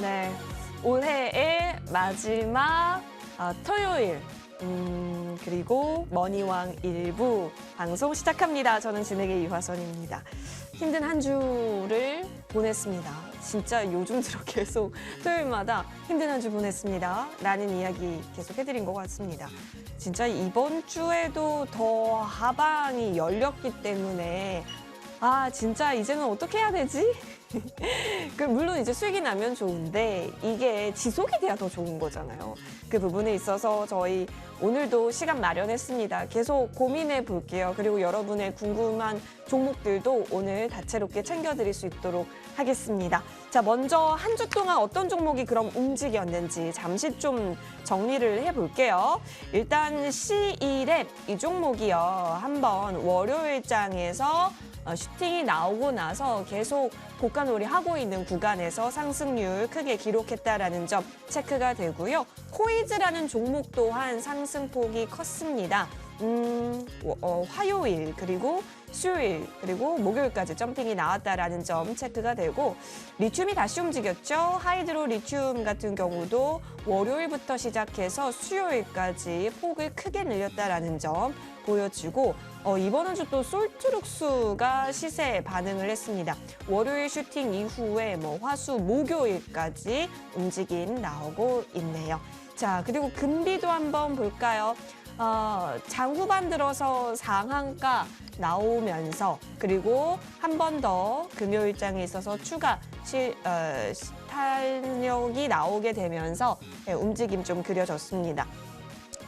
네, 올해의 마지막 토요일 그리고 머니왕 일부 방송 시작합니다. 저는 진행의 이화선입니다. 힘든 한 주를 보냈습니다. 진짜 요즘 들어 계속 토요일마다 힘든 한 주 보냈습니다. 라는 이야기 계속 해드린 것 같습니다. 진짜 이번 주에도 더 하반이 열렸기 때문에 진짜 이제는 어떻게 해야 되지? 물론 이제 수익이 나면 좋은데 이게 지속이 돼야 더 좋은 거잖아요. 그 부분에 있어서 저희 오늘도 시간 마련했습니다. 계속 고민해 볼게요. 그리고 여러분의 궁금한 종목들도 오늘 다채롭게 챙겨드릴 수 있도록 하겠습니다. 자, 먼저 한 주 동안 어떤 종목이 그럼 움직였는지 잠시 좀 정리를 해볼게요. 일단 C1랩 이 종목이요. 한번 월요일장에서 슈팅이 나오고 나서 계속 고가놀이 하고 있는 구간에서 상승률 크게 기록했다라는 점 체크가 되고요. 코이즈라는 종목 또한 상승폭이 컸습니다. 화요일 그리고 수요일 그리고 목요일까지 점핑이 나왔다라는 점 체크가 되고 리튬이 다시 움직였죠. 하이드로 리튬 같은 경우도 월요일부터 시작해서 수요일까지 폭을 크게 늘렸다라는 점 보여지고 이번 한 주 또 솔트룩스가 시세에 반응을 했습니다. 월요일 슈팅 이후에 화수 목요일까지 움직임 나오고 있네요. 자, 그리고 금비도 한번 볼까요? 장 후반 들어서 상한가 나오면서 그리고 한 번 더 금요일장에 있어서 추가 탄력이 나오게 되면서 움직임 좀 그려졌습니다.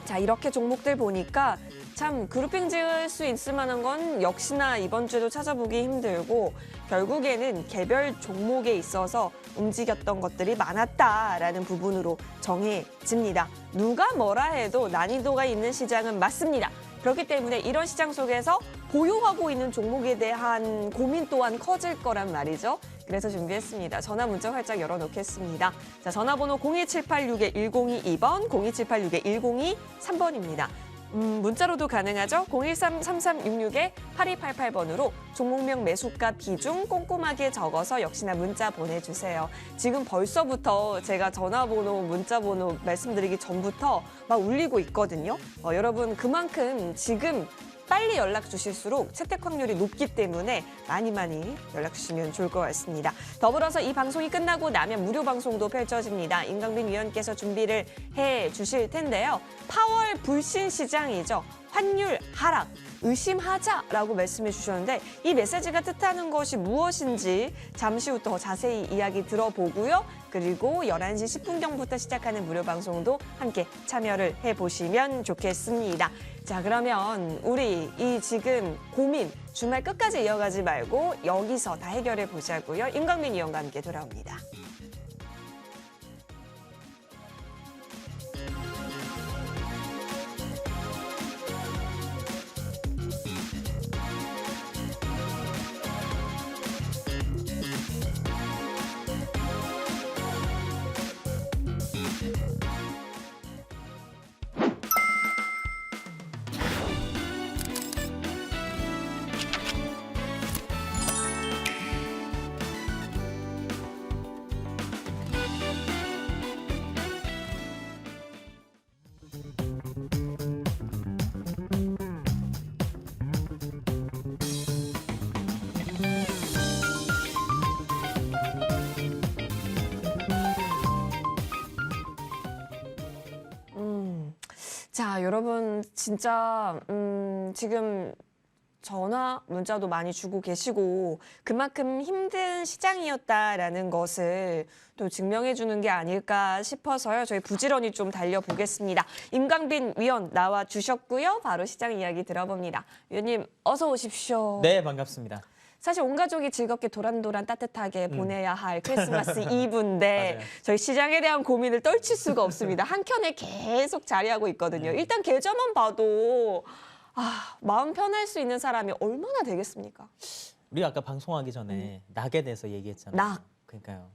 자, 이렇게 종목들 보니까 참 그룹핑 지을 수 있을 만한 건 역시나 이번 주에도 찾아보기 힘들고 결국에는 개별 종목에 있어서 움직였던 것들이 많았다라는 부분으로 정해집니다. 누가 뭐라 해도 난이도가 있는 시장은 맞습니다. 그렇기 때문에 이런 시장 속에서 보유하고 있는 종목에 대한 고민 또한 커질 거란 말이죠. 그래서 준비했습니다. 전화 문자 활짝 열어놓겠습니다. 자, 전화번호 02786-1022번, 02786-1023번입니다. 문자로도 가능하죠. 013-3366-8288번으로 종목명 매수가 비중 꼼꼼하게 적어서 역시나 문자 보내주세요. 지금 벌써부터 제가 전화번호, 문자번호 말씀드리기 전부터 막 울리고 있거든요. 여러분 그만큼 지금 빨리 연락 주실수록 채택 확률이 높기 때문에 많이 연락 주시면 좋을 것 같습니다. 더불어서 이 방송이 끝나고 나면 무료 방송도 펼쳐집니다. 임강빈 위원께서 준비를 해 주실 텐데요. 8월 불신 시장이죠. 환율 하락, 의심하자라고 말씀해 주셨는데 이 메시지가 뜻하는 것이 무엇인지 잠시 후 더 자세히 이야기 들어보고요. 그리고 11시 10분경부터 시작하는 무료 방송도 함께 참여를 해보시면 좋겠습니다. 자, 그러면 우리 이 지금 고민 주말 끝까지 이어가지 말고 여기서 다 해결해 보자고요. 임강민 위원과 함께 돌아옵니다. 자, 여러분 진짜 지금 전화, 문자도 많이 주고 계시고 그만큼 힘든 시장이었다라는 것을 또 증명해 주는 게 아닐까 싶어서요. 저희 부지런히 좀 달려보겠습니다. 임강빈 위원 나와 주셨고요. 바로 시장 이야기 들어봅니다. 위원님 어서 오십시오. 네, 반갑습니다. 사실 온 가족이 즐겁게 도란도란 따뜻하게 보내야 할 크리스마스 이브인데 저희 시장에 대한 고민을 떨칠 수가 없습니다. 한켠에 계속 자리하고 있거든요. 일단 계좌만 봐도 마음 편할 수 있는 사람이 얼마나 되겠습니까? 우리 아까 방송하기 전에 낙에 대해서 얘기했잖아요. 낙. 그러니까요.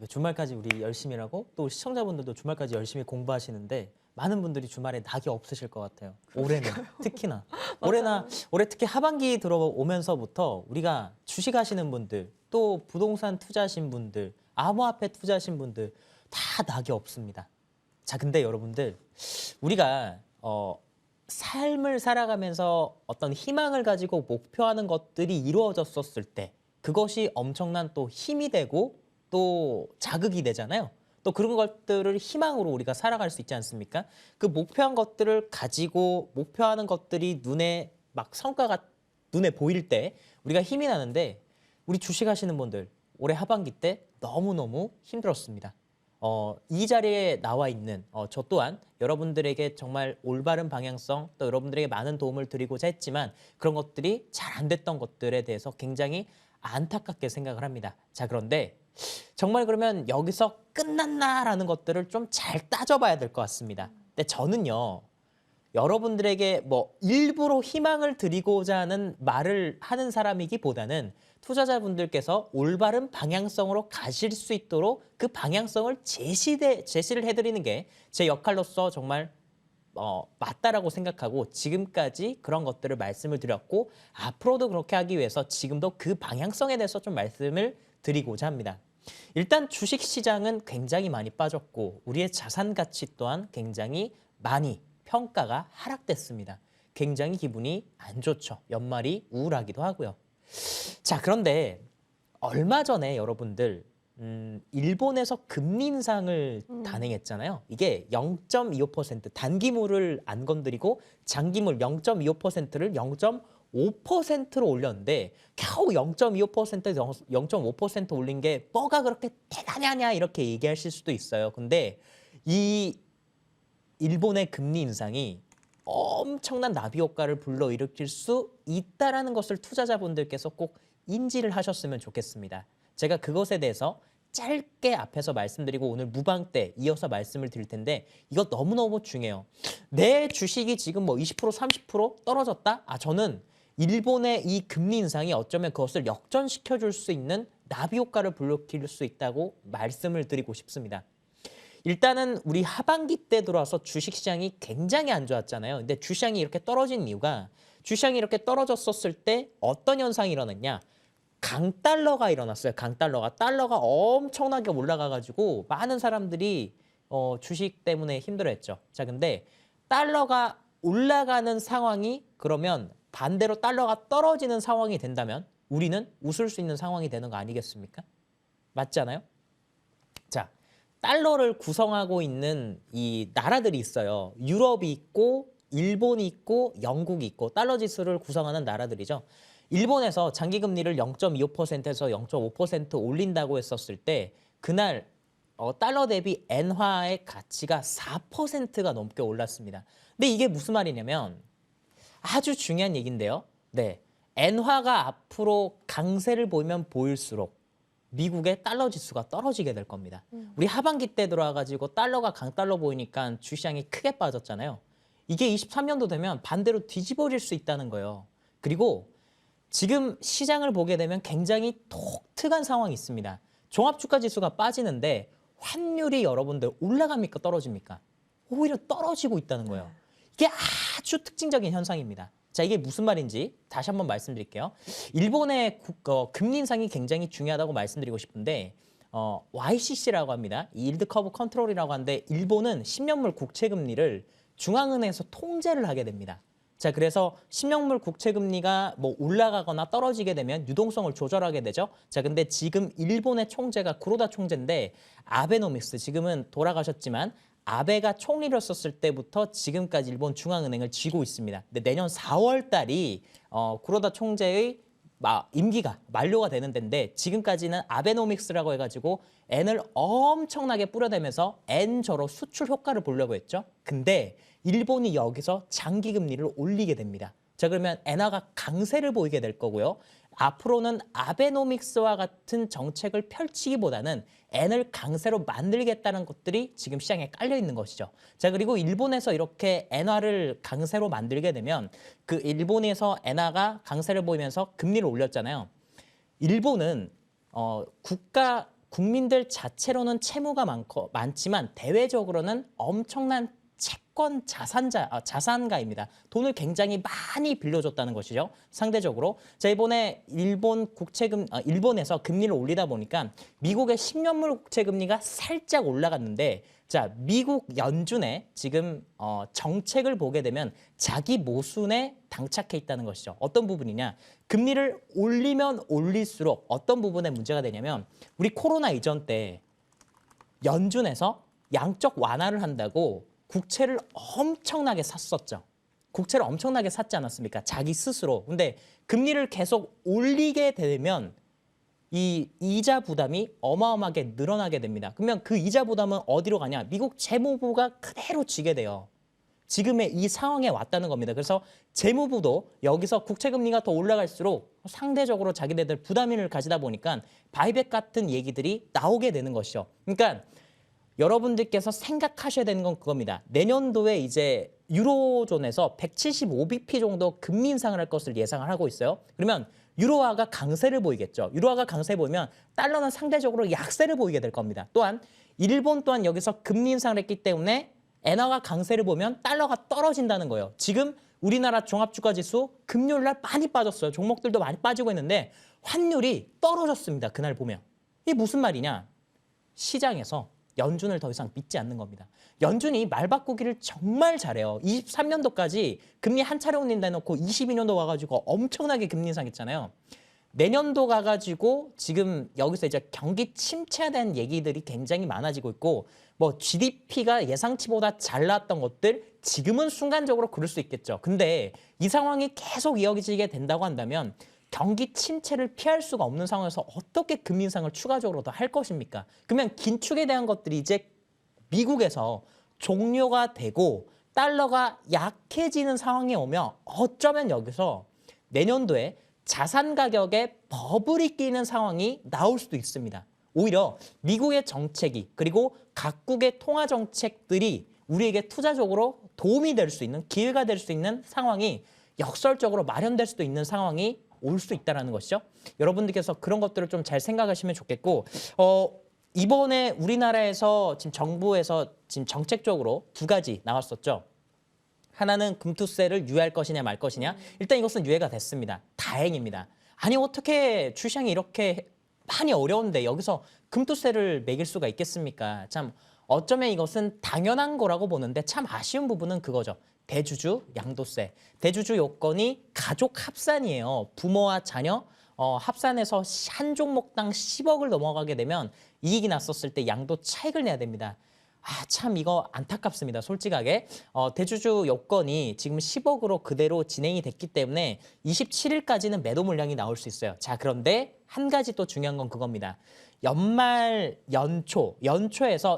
주말까지 우리 열심히 일하고 또 시청자분들도 주말까지 열심히 공부하시는데 많은 분들이 주말에 낙이 없으실 것 같아요. 올해는 특히나 올해 특히 하반기 들어오면서부터 우리가 주식하시는 분들 또 부동산 투자하신 분들 암호화폐 투자하신 분들 다 낙이 없습니다. 자, 근데 여러분들 우리가 삶을 살아가면서 어떤 희망을 가지고 목표하는 것들이 이루어졌었을 때 그것이 엄청난 또 힘이 되고 또 자극이 되잖아요. 또 그런 것들을 희망으로 우리가 살아갈 수 있지 않습니까? 그 목표한 것들을 가지고 목표하는 것들이 눈에 막 성과가 눈에 보일 때 우리가 힘이 나는데 우리 주식하시는 분들 올해 하반기 때 너무너무 힘들었습니다. 이 자리에 나와 있는 저 또한 여러분들에게 정말 올바른 방향성 또 여러분들에게 많은 도움을 드리고자 했지만 그런 것들이 잘 안 됐던 것들에 대해서 굉장히 안타깝게 생각을 합니다. 자, 그런데 정말 그러면 여기서 끝났나라는 것들을 좀 잘 따져봐야 될 것 같습니다. 근데 저는요, 여러분들에게 뭐 일부러 희망을 드리고자 하는 말을 하는 사람이기보다는 투자자분들께서 올바른 방향성으로 가실 수 있도록 그 방향성을 제시를 해드리는 게 제 역할로서 정말 맞다라고 생각하고 지금까지 그런 것들을 말씀을 드렸고 앞으로도 그렇게 하기 위해서 지금도 그 방향성에 대해서 좀 말씀을 드리고자 합니다. 일단 주식시장은 굉장히 많이 빠졌고 우리의 자산 가치 또한 굉장히 많이 평가가 하락됐습니다. 굉장히 기분이 안 좋죠. 연말이 우울하기도 하고요. 자, 그런데 얼마 전에 여러분들 일본에서 금리 인상을 단행했잖아요. 이게 0.25% 단기물을 안 건드리고 장기물 0.25%를 0.5%로 올렸는데 겨우 0.25%에서 0.5% 올린 게 뭐가 그렇게 대단하냐 이렇게 얘기하실 수도 있어요. 근데 이 일본의 금리 인상이 엄청난 나비 효과를 불러일으킬 수 있다라는 것을 투자자분들께서 꼭 인지를 하셨으면 좋겠습니다. 제가 그것에 대해서 짧게 앞에서 말씀드리고 오늘 무방 때 이어서 말씀을 드릴 텐데 이거 너무너무 중요해요. 내 주식이 지금 뭐 20% 30% 떨어졌다? 저는 일본의 이 금리 인상이 어쩌면 그것을 역전시켜 줄 수 있는 나비 효과를 불러일으킬 수 있다고 말씀을 드리고 싶습니다. 일단은 우리 하반기 때 들어와서 주식시장이 굉장히 안 좋았잖아요. 근데 주시장이 이렇게 떨어진 이유가 주시장이 이렇게 떨어졌었을 때 어떤 현상이 일어났냐. 강달러가 일어났어요. 달러가 엄청나게 올라가가지고 많은 사람들이 주식 때문에 힘들어했죠. 자, 근데 달러가 올라가는 상황이 그러면 반대로 달러가 떨어지는 상황이 된다면 우리는 웃을 수 있는 상황이 되는 거 아니겠습니까? 맞잖아요? 자, 달러를 구성하고 있는 이 나라들이 있어요. 유럽이 있고 일본이 있고 영국이 있고 달러 지수를 구성하는 나라들이죠. 일본에서 장기금리를 0.25%에서 0.5% 올린다고 했었을 때 그날 달러 대비 엔화의 가치가 4%가 넘게 올랐습니다. 근데 이게 무슨 말이냐면 아주 중요한 얘기인데요. 네, 엔화가 앞으로 강세를 보이면 보일수록 미국의 달러 지수가 떨어지게 될 겁니다. 우리 하반기 때 들어와가지고 달러가 강달러 보이니까 주시장이 크게 빠졌잖아요. 이게 23년도 되면 반대로 뒤집어질 수 있다는 거예요. 그리고 지금 시장을 보게 되면 굉장히 독특한 상황이 있습니다. 종합주가지수가 빠지는데 환율이 여러분들 올라갑니까 떨어집니까? 오히려 떨어지고 있다는 거예요. 이게 아주 특징적인 현상입니다. 자, 이게 무슨 말인지 다시 한번 말씀드릴게요. 일본의 금리 인상이 굉장히 중요하다고 말씀드리고 싶은데 YCC라고 합니다. 일드 커브 컨트롤이라고 하는데 일본은 10년물 국채 금리를 중앙은행에서 통제를 하게 됩니다. 자, 그래서 10년물 국채 금리가 뭐 올라가거나 떨어지게 되면 유동성을 조절하게 되죠. 자, 근데 지금 일본의 총재가 구로다 총재인데 아베노믹스 지금은 돌아가셨지만 아베가 총리를 썼을 때부터 지금까지 일본 중앙은행을 쥐고 있습니다. 근데 내년 4월 달이 구로다 총재의 임기가 만료가 되는 데인데 지금까지는 아베노믹스라고 해가지고 N을 엄청나게 뿌려대면서 N저로 수출 효과를 보려고 했죠. 근데 일본이 여기서 장기 금리를 올리게 됩니다. 자, 그러면 엔화가 강세를 보이게 될 거고요. 앞으로는 아베노믹스와 같은 정책을 펼치기보다는 N을 강세로 만들겠다는 것들이 지금 시장에 깔려 있는 것이죠. 자, 그리고 일본에서 이렇게 엔화를 강세로 만들게 되면 그 일본에서 엔화가 강세를 보이면서 금리를 올렸잖아요. 일본은 국민들 자체로는 채무가 많지만 대외적으로는 엄청난 채권 자산가입니다. 돈을 굉장히 많이 빌려줬다는 것이죠. 상대적으로. 자, 이번에 일본에서 금리를 올리다 보니까 미국의 10년물 국채 금리가 살짝 올라갔는데 자, 미국 연준의 지금 정책을 보게 되면 자기 모순에 당착해 있다는 것이죠. 어떤 부분이냐? 금리를 올리면 올릴수록 어떤 부분에 문제가 되냐면 우리 코로나 이전 때 연준에서 양적 완화를 한다고 국채를 엄청나게 샀었죠. 국채를 엄청나게 샀지 않았습니까? 자기 스스로. 근데 금리를 계속 올리게 되면 이 이자 부담이 어마어마하게 늘어나게 됩니다. 그러면 그 이자 부담은 어디로 가냐? 미국 재무부가 그대로 지게 돼요. 지금의 이 상황에 왔다는 겁니다. 그래서 재무부도 여기서 국채 금리가 더 올라갈수록 상대적으로 자기네들 부담을 가지다 보니까 바이백 같은 얘기들이 나오게 되는 것이죠. 그러니까 여러분들께서 생각하셔야 되는 건 그겁니다. 내년도에 이제 유로존에서 175bp 정도 금리 인상을 할 것을 예상을 하고 있어요. 그러면 유로화가 강세를 보이겠죠. 유로화가 강세 보이면 달러는 상대적으로 약세를 보이게 될 겁니다. 또한 일본 또한 여기서 금리 인상을 했기 때문에 엔화가 강세를 보면 달러가 떨어진다는 거예요. 지금 우리나라 종합주가지수 금요일 날 많이 빠졌어요. 종목들도 많이 빠지고 있는데 환율이 떨어졌습니다. 그날 보면. 이게 무슨 말이냐? 시장에서 연준을 더 이상 믿지 않는 겁니다. 연준이 말 바꾸기를 정말 잘해요. 23년도까지 금리 한 차례 올린다 해놓고 22년도 와가지고 엄청나게 금리 인상했잖아요. 내년도 가가지고 지금 여기서 이제 경기 침체에 대한 얘기들이 굉장히 많아지고 있고 뭐 GDP가 예상치보다 잘 나왔던 것들 지금은 순간적으로 그럴 수 있겠죠. 근데 이 상황이 계속 이어지게 된다고 한다면 경기 침체를 피할 수가 없는 상황에서 어떻게 금리 인상을 추가적으로 더 할 것입니까? 그러면 긴축에 대한 것들이 이제 미국에서 종료가 되고 달러가 약해지는 상황에 오면 어쩌면 여기서 내년도에 자산 가격에 버블이 끼는 상황이 나올 수도 있습니다. 오히려 미국의 정책이 그리고 각국의 통화 정책들이 우리에게 투자적으로 도움이 될 수 있는 기회가 될 수 있는 상황이 역설적으로 마련될 수도 있는 상황이 올 수 있다는 것이죠. 여러분들께서 그런 것들을 좀 잘 생각하시면 좋겠고 이번에 우리나라에서 지금 정부에서 지금 정책적으로 두 가지 나왔었죠. 하나는 금투세를 유예할 것이냐 말 것이냐. 일단 이것은 유예가 됐습니다. 다행입니다. 아니 어떻게 주시장이 이렇게 많이 어려운데 여기서 금투세를 매길 수가 있겠습니까? 참 어쩌면 이것은 당연한 거라고 보는데 참 아쉬운 부분은 그거죠. 대주주 양도세. 대주주 요건이 가족 합산이에요. 부모와 자녀 합산해서 한 종목당 10억을 넘어가게 되면 이익이 났었을 때 양도 차익을 내야 됩니다. 참 이거 안타깝습니다. 솔직하게. 대주주 요건이 지금 10억으로 그대로 진행이 됐기 때문에 27일까지는 매도 물량이 나올 수 있어요. 자, 그런데 한 가지 또 중요한 건 그겁니다. 연초에서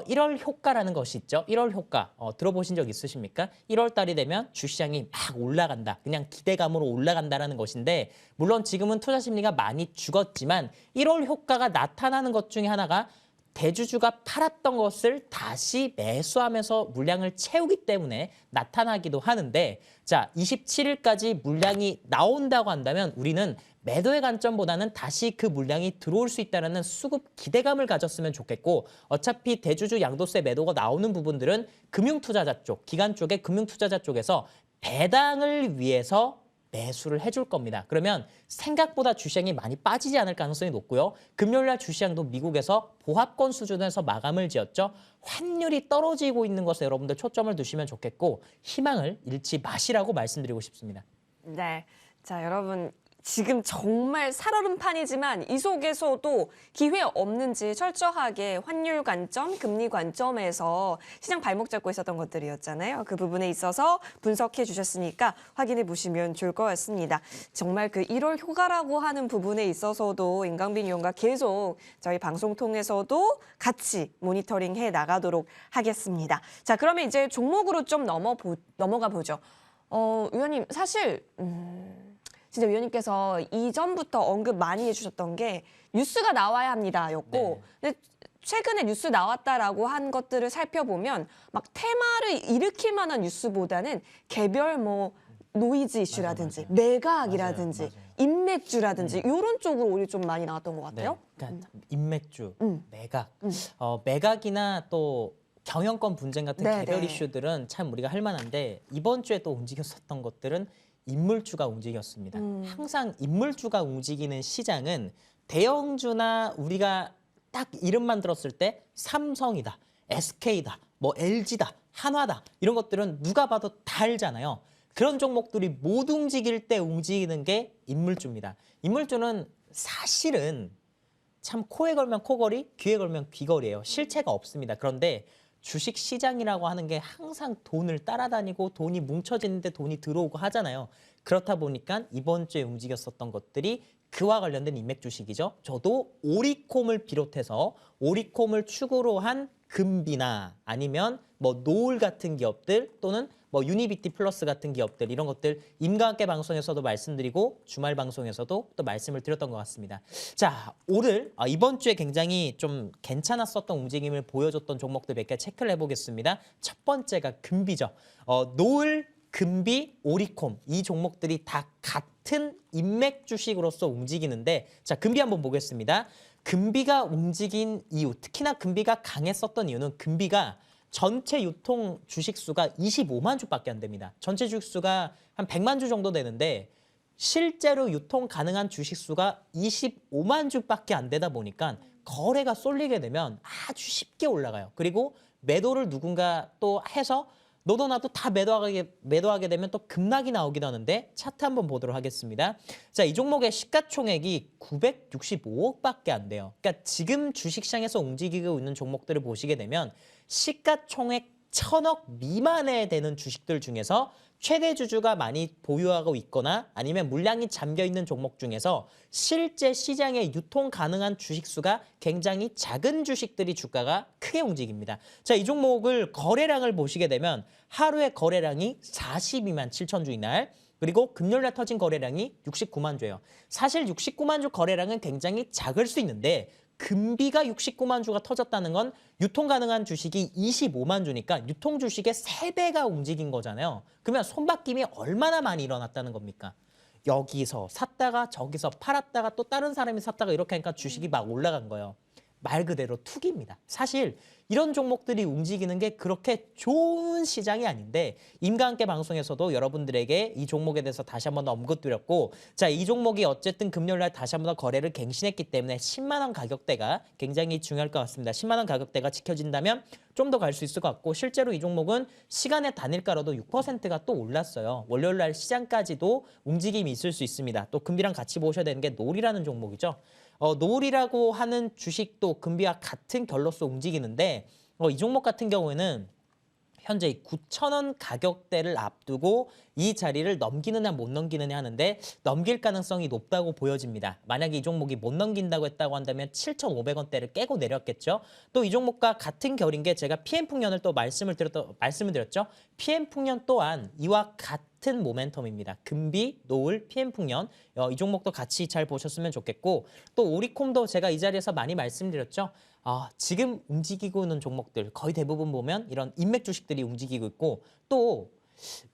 1월 효과라는 것이 있죠. 1월 효과 들어보신 적 있으십니까? 1월 달이 되면 주시장이 막 올라간다. 그냥 기대감으로 올라간다라는 것인데 물론 지금은 투자 심리가 많이 죽었지만 1월 효과가 나타나는 것 중에 하나가 대주주가 팔았던 것을 다시 매수하면서 물량을 채우기 때문에 나타나기도 하는데 자, 27일까지 물량이 나온다고 한다면 우리는 매도의 관점보다는 다시 그 물량이 들어올 수 있다는 수급 기대감을 가졌으면 좋겠고 어차피 대주주 양도세 매도가 나오는 부분들은 금융투자자 쪽, 기관 쪽의 금융투자자 쪽에서 배당을 위해서 매수를 해줄 겁니다. 그러면 생각보다 주시장이 많이 빠지지 않을 가능성이 높고요. 금요일날 주시장도 미국에서 보합권 수준에서 마감을 지었죠. 환율이 떨어지고 있는 것에 여러분들 초점을 두시면 좋겠고 희망을 잃지 마시라고 말씀드리고 싶습니다. 네, 자 여러분 지금 정말 살얼음판이지만 이 속에서도 기회 없는지 철저하게 환율 관점, 금리 관점에서 시장 발목 잡고 있었던 것들이었잖아요. 그 부분에 있어서 분석해 주셨으니까 확인해 보시면 좋을 것 같습니다. 정말 그 1월 효과라고 하는 부분에 있어서도 임강빈 위원과 계속 저희 방송 통해서도 같이 모니터링 해 나가도록 하겠습니다. 자, 그러면 이제 종목으로 좀 넘어가 보죠. 위원님 사실 진짜 위원님께서 이전부터 언급 많이 해주셨던 게 뉴스가 나와야 합니다였고 근데 최근에 뉴스 나왔다라고 한 것들을 살펴보면 막 테마를 일으킬 만한 뉴스보다는 개별 뭐 노이즈 이슈라든지 매각이라든지 맞아요. 인맥주라든지 이런 쪽으로 오히려 좀 많이 나왔던 것 같아요. 네, 그러니까 인맥주, 매각, 매각이나 또 경영권 분쟁 같은 네, 개별 네. 이슈들은 참 우리가 할 만한데 이번 주에 또 움직였었던 것들은 인물주가 움직였습니다. 항상 인물주가 움직이는 시장은 대형주나 우리가 딱 이름만 들었을 때 삼성이다, SK다, 뭐 LG다, 한화다 이런 것들은 누가 봐도 다 알잖아요. 그런 종목들이 못 움직일 때 움직이는 게 인물주입니다. 인물주는 사실은 참 코에 걸면 코걸이, 귀에 걸면 귀걸이에요. 실체가 없습니다. 그런데 주식 시장이라고 하는 게 항상 돈을 따라다니고 돈이 뭉쳐지는데 돈이 들어오고 하잖아요. 그렇다 보니까 이번 주에 움직였었던 것들이 그와 관련된 인맥 주식이죠. 저도 오리콤을 비롯해서 오리콤을 축으로 한 금비나 아니면 뭐 노을 같은 기업들 또는 뭐 유니비티 플러스 같은 기업들 이런 것들 임과 함께 방송에서도 말씀드리고 주말 방송에서도 또 말씀을 드렸던 것 같습니다. 자, 오늘 이번 주에 굉장히 좀 괜찮았었던 움직임을 보여줬던 종목들 몇 개 체크를 해보겠습니다. 첫 번째가 금비죠. 노을, 금비, 오리콤 이 종목들이 다 같은 인맥 주식으로서 움직이는데 자, 금비 한번 보겠습니다. 금비가 움직인 이유, 특히나 금비가 강했었던 이유는 금비가 전체 유통 주식수가 25만 주밖에 안 됩니다. 전체 주식수가 한 100만 주 정도 되는데 실제로 유통 가능한 주식수가 25만 주밖에 안 되다 보니까 거래가 쏠리게 되면 아주 쉽게 올라가요. 그리고 매도를 누군가 또 해서 너도 나도 다 매도하게 되면 또 급락이 나오기도 하는데 차트 한번 보도록 하겠습니다. 자, 이 종목의 시가총액이 965억밖에 안 돼요. 그러니까 지금 주식시장에서 움직이고 있는 종목들을 보시게 되면 시가총액 1000억 미만에 되는 주식들 중에서 최대 주주가 많이 보유하고 있거나 아니면 물량이 잠겨 있는 종목 중에서 실제 시장에 유통 가능한 주식수가 굉장히 작은 주식들이 주가가 크게 움직입니다. 자, 이 종목을 거래량을 보시게 되면 하루에 거래량이 42만 7천 주인 날 그리고 금요일날 터진 거래량이 69만 주예요. 사실 69만 주 거래량은 굉장히 작을 수 있는데 금비가 69만 주가 터졌다는 건 유통 가능한 주식이 25만 주니까 유통 주식의 3배가 움직인 거잖아요. 그러면 손바뀜이 얼마나 많이 일어났다는 겁니까? 여기서 샀다가 저기서 팔았다가 또 다른 사람이 샀다가 이렇게 하니까 주식이 막 올라간 거예요. 말 그대로 투기입니다. 사실 이런 종목들이 움직이는 게 그렇게 좋은 시장이 아닌데 임과 함께 방송에서도 여러분들에게 이 종목에 대해서 다시 한번 더 언급드렸고 자, 이 종목이 어쨌든 금요일날 다시 한번 더 거래를 갱신했기 때문에 10만 원 가격대가 굉장히 중요할 것 같습니다. 10만 원 가격대가 지켜진다면 좀 더 갈 수 있을 것 같고 실제로 이 종목은 시간의 단일가로도 6%가 또 올랐어요. 월요일날 시장까지도 움직임이 있을 수 있습니다. 또 금비랑 같이 보셔야 되는 게 놀이라는 종목이죠. 노을이라고 하는 주식도 금비와 같은 결로서 움직이는데 이 종목 같은 경우에는 현재 9,000원 가격대를 앞두고 이 자리를 넘기느냐 못 넘기느냐 하는데 넘길 가능성이 높다고 보여집니다. 만약에 이 종목이 못 넘긴다고 했다고 한다면 7,500원대를 깨고 내렸겠죠. 또 이 종목과 같은 결인 게 제가 PM풍년을 또 말씀을 드렸죠. PM풍년 또한 이와 같은 모멘텀입니다. 금비, 노을, PM풍년 이 종목도 같이 잘 보셨으면 좋겠고 또 오리콤도 제가 이 자리에서 많이 말씀드렸죠. 지금 움직이고 있는 종목들 거의 대부분 보면 이런 인맥 주식들이 움직이고 있고 또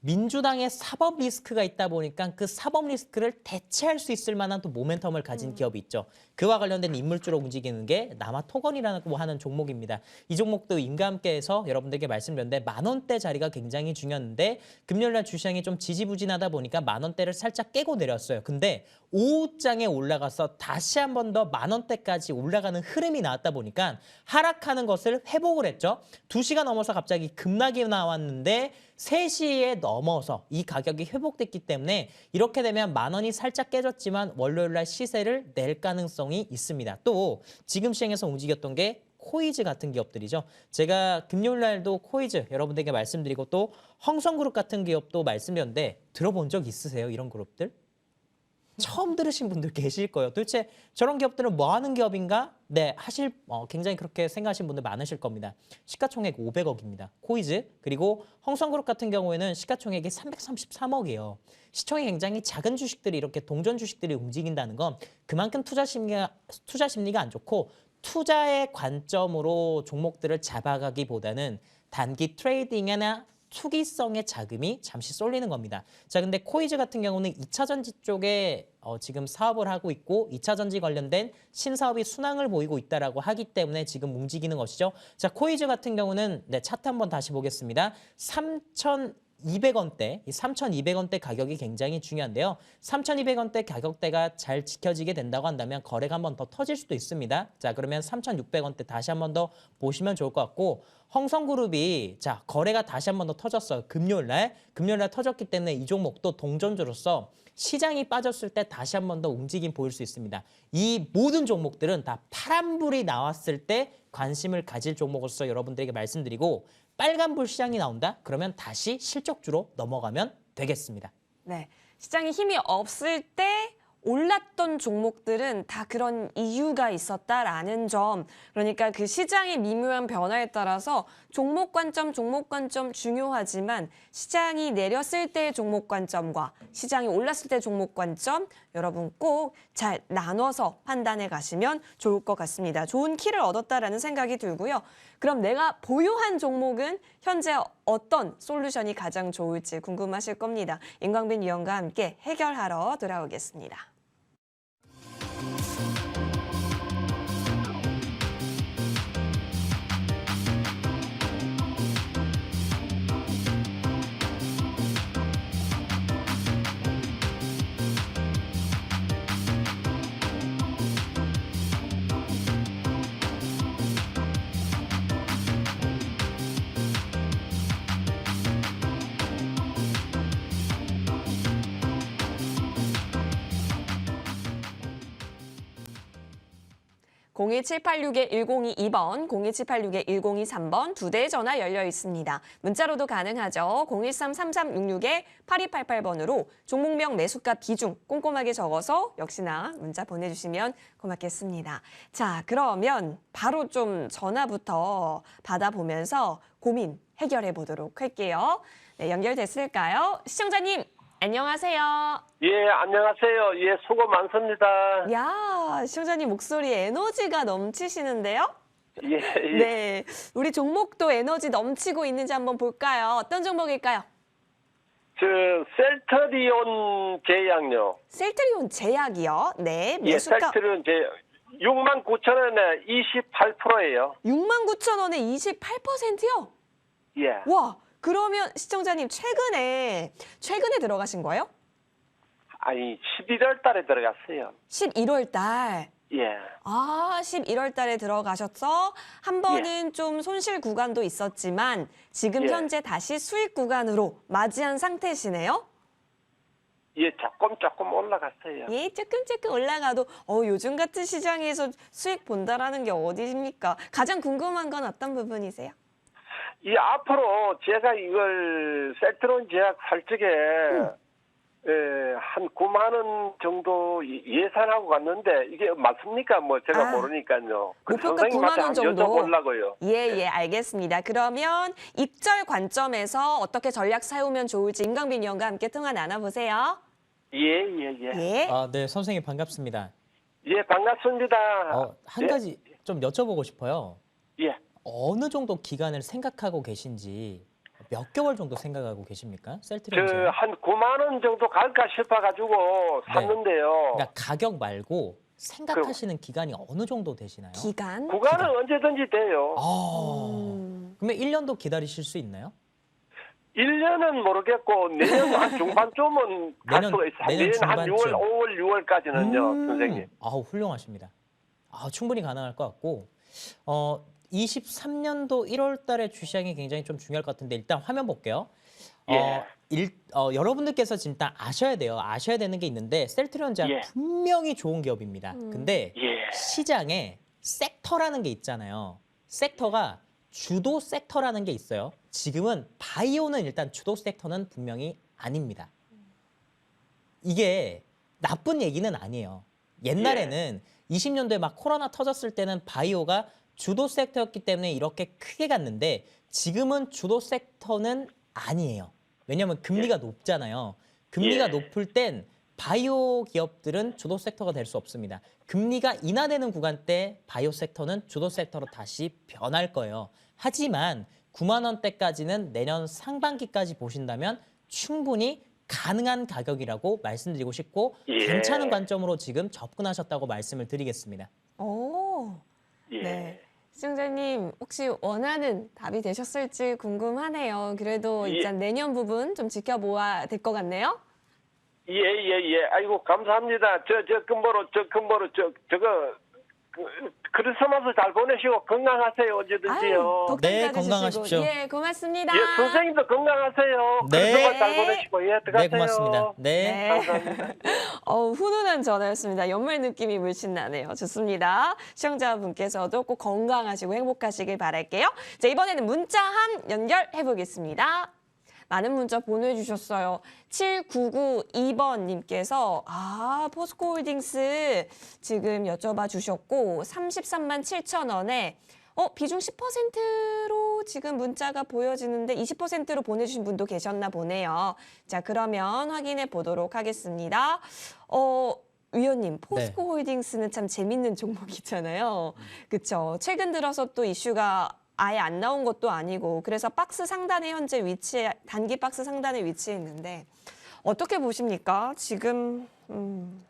민주당의 사법 리스크가 있다 보니까 그 사법 리스크를 대체할 수 있을 만한 또 모멘텀을 가진 기업이 있죠. 그와 관련된 인물주로 움직이는 게 남아토건이라고 하는 종목입니다. 이 종목도 임과 함께해서 여러분들께 말씀드렸는데 만원대 자리가 굉장히 중요한데 금요일날 주시장이 좀 지지부진하다 보니까 만원대를 살짝 깨고 내렸어요. 근데 오후장에 올라가서 다시 한 번 더 만원대까지 올라가는 흐름이 나왔다 보니까 하락하는 것을 회복을 했죠. 2시가 넘어서 갑자기 급락이 나왔는데 3시에 넘어서 이 가격이 회복됐기 때문에 이렇게 되면 만원이 살짝 깨졌지만 월요일날 시세를 낼 가능성이 있습니다. 또 지금 시장에서 움직였던 게 코이즈 같은 기업들이죠. 제가 금요일날도 코이즈 여러분들에게 말씀드리고 또 홍성그룹 같은 기업도 말씀드렸는데 들어본 적 있으세요? 이런 그룹들? 처음 들으신 분들 계실 거예요. 도대체 저런 기업들은 뭐 하는 기업인가? 네, 굉장히 그렇게 생각하시는 분들 많으실 겁니다. 시가총액 500억입니다. 코이즈 그리고 홍성그룹 같은 경우에는 시가총액이 333억이에요. 시총이 굉장히 작은 주식들이 이렇게 동전 주식들이 움직인다는 건 그만큼 투자 심리가 안 좋고 투자의 관점으로 종목들을 잡아가기보다는 단기 트레이딩이나 투기성의 자금이 잠시 쏠리는 겁니다. 자, 근데 코이즈 같은 경우는 2차 전지 쪽에 지금 사업을 하고 있고 2차 전지 관련된 신사업이 순항을 보이고 있다라고 하기 때문에 지금 움직이는 것이죠. 자, 코이즈 같은 경우는 네, 차트 한번 다시 보겠습니다. 3,200원대, 이 3,200원대 가격이 굉장히 중요한데요. 3,200원대 가격대가 잘 지켜지게 된다고 한다면 거래가 한 번 더 터질 수도 있습니다. 자, 그러면 3,600원대 다시 한 번 더 보시면 좋을 것 같고 홍성그룹이 자, 거래가 다시 한 번 더 터졌어요. 금요일 날 터졌기 때문에 이 종목도 동전주로서 시장이 빠졌을 때 다시 한 번 더 움직임 보일 수 있습니다. 이 모든 종목들은 다 파란불이 나왔을 때 관심을 가질 종목으로서 여러분들에게 말씀드리고 빨간불 시장이 나온다? 그러면 다시 실적주로 넘어가면 되겠습니다. 네, 시장에 힘이 없을 때 올랐던 종목들은 다 그런 이유가 있었다라는 점. 그러니까 그 시장의 미묘한 변화에 따라서 종목 관점 중요하지만 시장이 내렸을 때의 종목 관점과 시장이 올랐을 때 종목 관점 여러분 꼭 잘 나눠서 판단해 가시면 좋을 것 같습니다. 좋은 키를 얻었다라는 생각이 들고요. 그럼 내가 보유한 종목은 현재 어떤 솔루션이 가장 좋을지 궁금하실 겁니다. 임광빈 위원과 함께 해결하러 돌아오겠습니다. (01786-1022번) (01786-1023번) 두 대의 전화 열려 있습니다. 문자로도 가능하죠. (013-3366-8288번으로) 종목명 매수가 비중 꼼꼼하게 적어서 역시나 문자 보내주시면 고맙겠습니다. 자, 그러면 바로 좀 전화부터 받아보면서 고민 해결해 보도록 할게요. 네, 연결됐을까요? 시청자님 안녕하세요. 예, 안녕하세요. 예, 수고 많습니다. 야, 시청자님 목소리에 에너지가 넘치시는데요? 예, 예. 네, 우리 종목도 에너지 넘치고 있는지 한번 볼까요? 어떤 종목일까요? 저, 셀트리온 제약요. 셀트리온 제약이요. 네, 예, 매수가 셀트리온 제약. 69,000원에 28%예요. 69,000원에 28%요? 예. 와, 그러면 시청자님 최근에 들어가신 거예요? 아니, 11월 달에 들어갔어요. 11월 달. 예. 아, 11월 달에 들어가셔서 한 번은 좀 손실 구간도 있었지만 지금 예. 현재 다시 수익 구간으로 맞이한 상태시네요? 예, 조금 올라갔어요. 예, 조금 올라가도 요즘 같은 시장에서 수익 본다라는 게 어디입니까? 가장 궁금한 건 어떤 부분이세요? 이 앞으로 제가 이걸 셀트리온 제약 살 적에 한 9만 원 정도 예산하고 갔는데 이게 맞습니까? 뭐 제가 모르니까요. 목표가 선생님한테 9만 원 한번 정도. 여쭤보려고요. 예, 알겠습니다. 그러면 입절 관점에서 어떻게 전략 세우면 좋을지 임광빈 위원과 함께 통화 나눠보세요. 예. 예. 네, 선생님 반갑습니다. 예, 반갑습니다. 한 가지 좀 여쭤보고 싶어요. 예. 어느 정도 기간을 생각하고 계신지 몇 개월 정도 생각하고 계십니까? 셀트리온 제약? 한 9만 원 정도 갈까 싶어가지고 샀는데요. 그러니까 가격 말고 생각하시는 기간이 어느 정도 되시나요? 기간? 구간은 언제든지 돼요. 그러면 1년도 기다리실 수 있나요? 1년은 모르겠고 내년 한 중반쯤은 갈 내년- 수가 있어요. 내년 한 6월, 중반쯤. 5월, 6월까지는요, 선생님. 훌륭하십니다. 충분히 가능할 것 같고 23년도 1월 달에 주시장이 굉장히 좀 중요할 것 같은데 일단 화면 볼게요. 예. 여러분들께서 지금 딱 아셔야 돼요. 아셔야 되는 게 있는데 셀트리온 제약 예. 분명히 좋은 기업입니다. 근데 예. 시장에 섹터라는 게 있잖아요. 섹터가 주도 섹터라는 게 있어요. 지금은 바이오는 일단 주도 섹터는 분명히 아닙니다. 이게 나쁜 얘기는 아니에요. 옛날에는 20년도에 막 코로나 터졌을 때는 바이오가 주도 섹터였기 때문에 이렇게 크게 갔는데 지금은 주도 섹터는 아니에요. 왜냐하면 금리가 높잖아요. 금리가 예. 높을 땐 바이오 기업들은 주도 섹터가 될 수 없습니다. 금리가 인하되는 구간 때 바이오 섹터는 주도 섹터로 다시 변할 거예요. 하지만 9만 원대까지는 내년 상반기까지 보신다면 충분히 가능한 가격이라고 말씀드리고 싶고 예. 괜찮은 관점으로 지금 접근하셨다고 말씀을 드리겠습니다. 오, 예. 네. 시청자님 혹시 원하는 답이 되셨을지 궁금하네요. 그래도 예. 일단 내년 부분 좀 지켜보아야 될 것 같네요. 예. 아이고, 감사합니다. 저거, 크리스마스 잘 보내시고 건강하세요, 언제든지요. 덕담 네, 가지시고. 건강하십시오. 예, 고맙습니다. 예, 선생님도 건강하세요. 네. 크리스마스 잘 보내시고, 예, 들어가세요. 네, 고맙습니다. 네. 네. 감사합니다. 훈훈한 전화였습니다. 연말 느낌이 물씬 나네요. 좋습니다. 시청자분께서도 꼭 건강하시고 행복하시길 바랄게요. 자, 이번에는 문자함 연결해 보겠습니다. 많은 문자 보내주셨어요. 7992번님께서 포스코홀딩스 지금 여쭤봐 주셨고 33만 7천 원에 비중 10%로 지금 문자가 보여지는데 20%로 보내주신 분도 계셨나 보네요. 자, 그러면 확인해 보도록 하겠습니다. 위원님, 포스코홀딩스는 참 재밌는 종목이잖아요. 그렇죠. 최근 들어서 또 이슈가 아예 안 나온 것도 아니고 그래서 박스 상단에 현재 단기 박스 상단에 위치해 있는데 어떻게 보십니까? 지금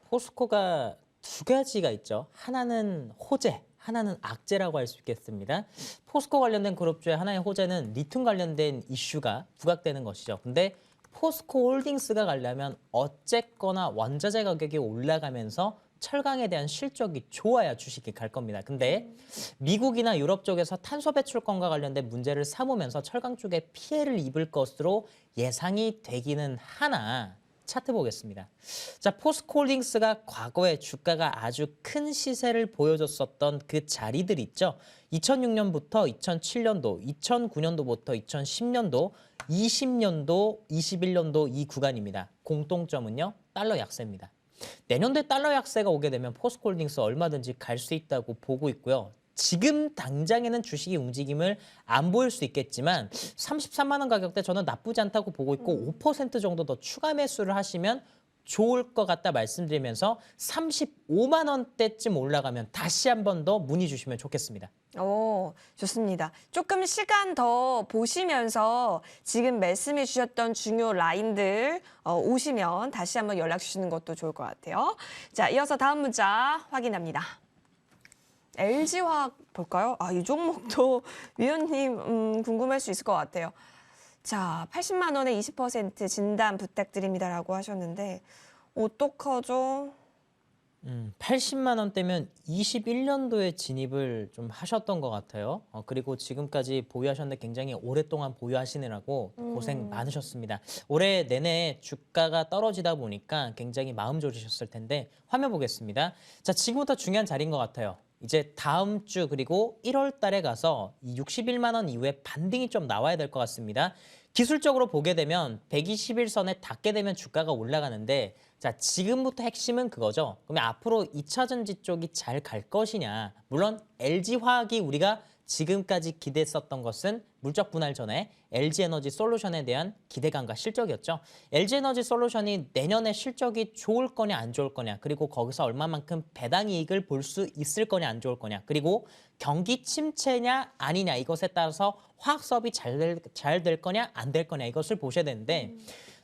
포스코가 두 가지가 있죠. 하나는 호재, 하나는 악재라고 할 수 있겠습니다. 포스코 관련된 그룹 중에 하나의 호재는 리튬 관련된 이슈가 부각되는 것이죠. 근데 포스코 홀딩스가 가려면 어쨌거나 원자재 가격이 올라가면서 철강에 대한 실적이 좋아야 주식이 갈 겁니다. 근데 미국이나 유럽 쪽에서 탄소 배출권과 관련된 문제를 삼으면서 철강 쪽에 피해를 입을 것으로 예상이 되기는 하나 차트 보겠습니다. 자, 포스코홀딩스가 과거에 주가가 아주 큰 시세를 보여줬었던 그 자리들 있죠. 2006년부터 2007년도, 2009년도부터 2010년도, 20년도, 21년도 이 구간입니다. 공통점은요, 달러 약세입니다. 내년도에 달러 약세가 오게 되면 포스코홀딩스 얼마든지 갈 수 있다고 보고 있고요. 지금 당장에는 주식이 움직임을 안 보일 수 있겠지만 33만 원 가격대 저는 나쁘지 않다고 보고 있고 5% 정도 더 추가 매수를 하시면 좋을 것 같다 말씀드리면서 35만 원대쯤 올라가면 다시 한 번 더 문의 주시면 좋겠습니다. 좋습니다. 조금 시간 더 보시면서 지금 말씀해 주셨던 중요 라인들 오시면 다시 한번 연락 주시는 것도 좋을 것 같아요. 자, 이어서 다음 문자 확인합니다. LG화학 볼까요? 이 종목도 위원님 궁금할 수 있을 것 같아요. 자, 80만 원에 20% 진단 부탁드립니다라고 하셨는데 어떡하죠? 80만 원대면 21년도에 진입을 좀 하셨던 것 같아요. 그리고 지금까지 보유하셨는데 굉장히 오랫동안 보유하시느라고 고생 많으셨습니다. 올해 내내 주가가 떨어지다 보니까 굉장히 마음 졸이셨을 텐데 화면 보겠습니다. 자, 지금부터 중요한 자리인 것 같아요. 이제 다음 주 그리고 1월 달에 가서 이 61만 원 이후에 반등이 좀 나와야 될 것 같습니다. 기술적으로 보게 되면 121선에 닿게 되면 주가가 올라가는데 자, 지금부터 핵심은 그거죠. 그러면 앞으로 2차 전지 쪽이 잘 갈 것이냐. 물론 LG화학이 우리가 지금까지 기대했었던 것은 물적 분할 전에 LG에너지 솔루션에 대한 기대감과 실적이었죠. LG에너지 솔루션이 내년에 실적이 좋을 거냐 안 좋을 거냐, 그리고 거기서 얼마만큼 배당 이익을 볼 수 있을 거냐 안 좋을 거냐, 그리고 경기 침체냐 아니냐 이것에 따라서 화학 사업이 잘 될 거냐 안 될 거냐 이것을 보셔야 되는데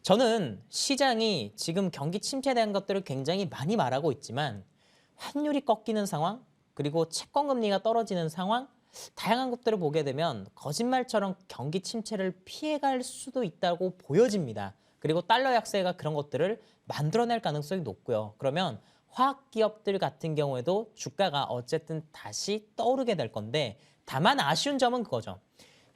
저는 시장이 지금 경기 침체에 대한 것들을 굉장히 많이 말하고 있지만 환율이 꺾이는 상황, 그리고 채권 금리가 떨어지는 상황, 다양한 것들을 보게 되면 거짓말처럼 경기 침체를 피해갈 수도 있다고 보여집니다. 그리고 달러 약세가 그런 것들을 만들어낼 가능성이 높고요. 그러면 화학 기업들 같은 경우에도 주가가 어쨌든 다시 떠오르게 될 건데 다만 아쉬운 점은 그거죠.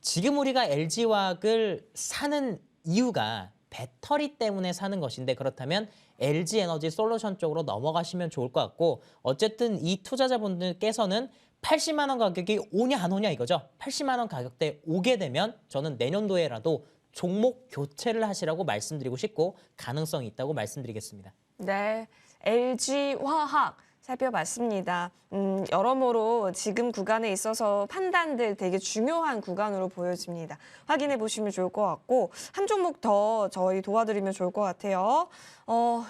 지금 우리가 LG화학을 사는 이유가 배터리 때문에 사는 것인데 그렇다면 LG에너지 솔루션 쪽으로 넘어가시면 좋을 것 같고 어쨌든 이 투자자분들께서는 80만 원 가격이 오냐 안 오냐 이거죠. 80만 원 가격대에 오게 되면 저는 내년도에라도 종목 교체를 하시라고 말씀드리고 싶고 가능성이 있다고 말씀드리겠습니다. 네, LG화학 살펴봤습니다. 여러모로 지금 구간에 있어서 판단들 되게 중요한 구간으로 보여집니다. 확인해 보시면 좋을 것 같고 한 종목 더 저희 도와드리면 좋을 것 같아요.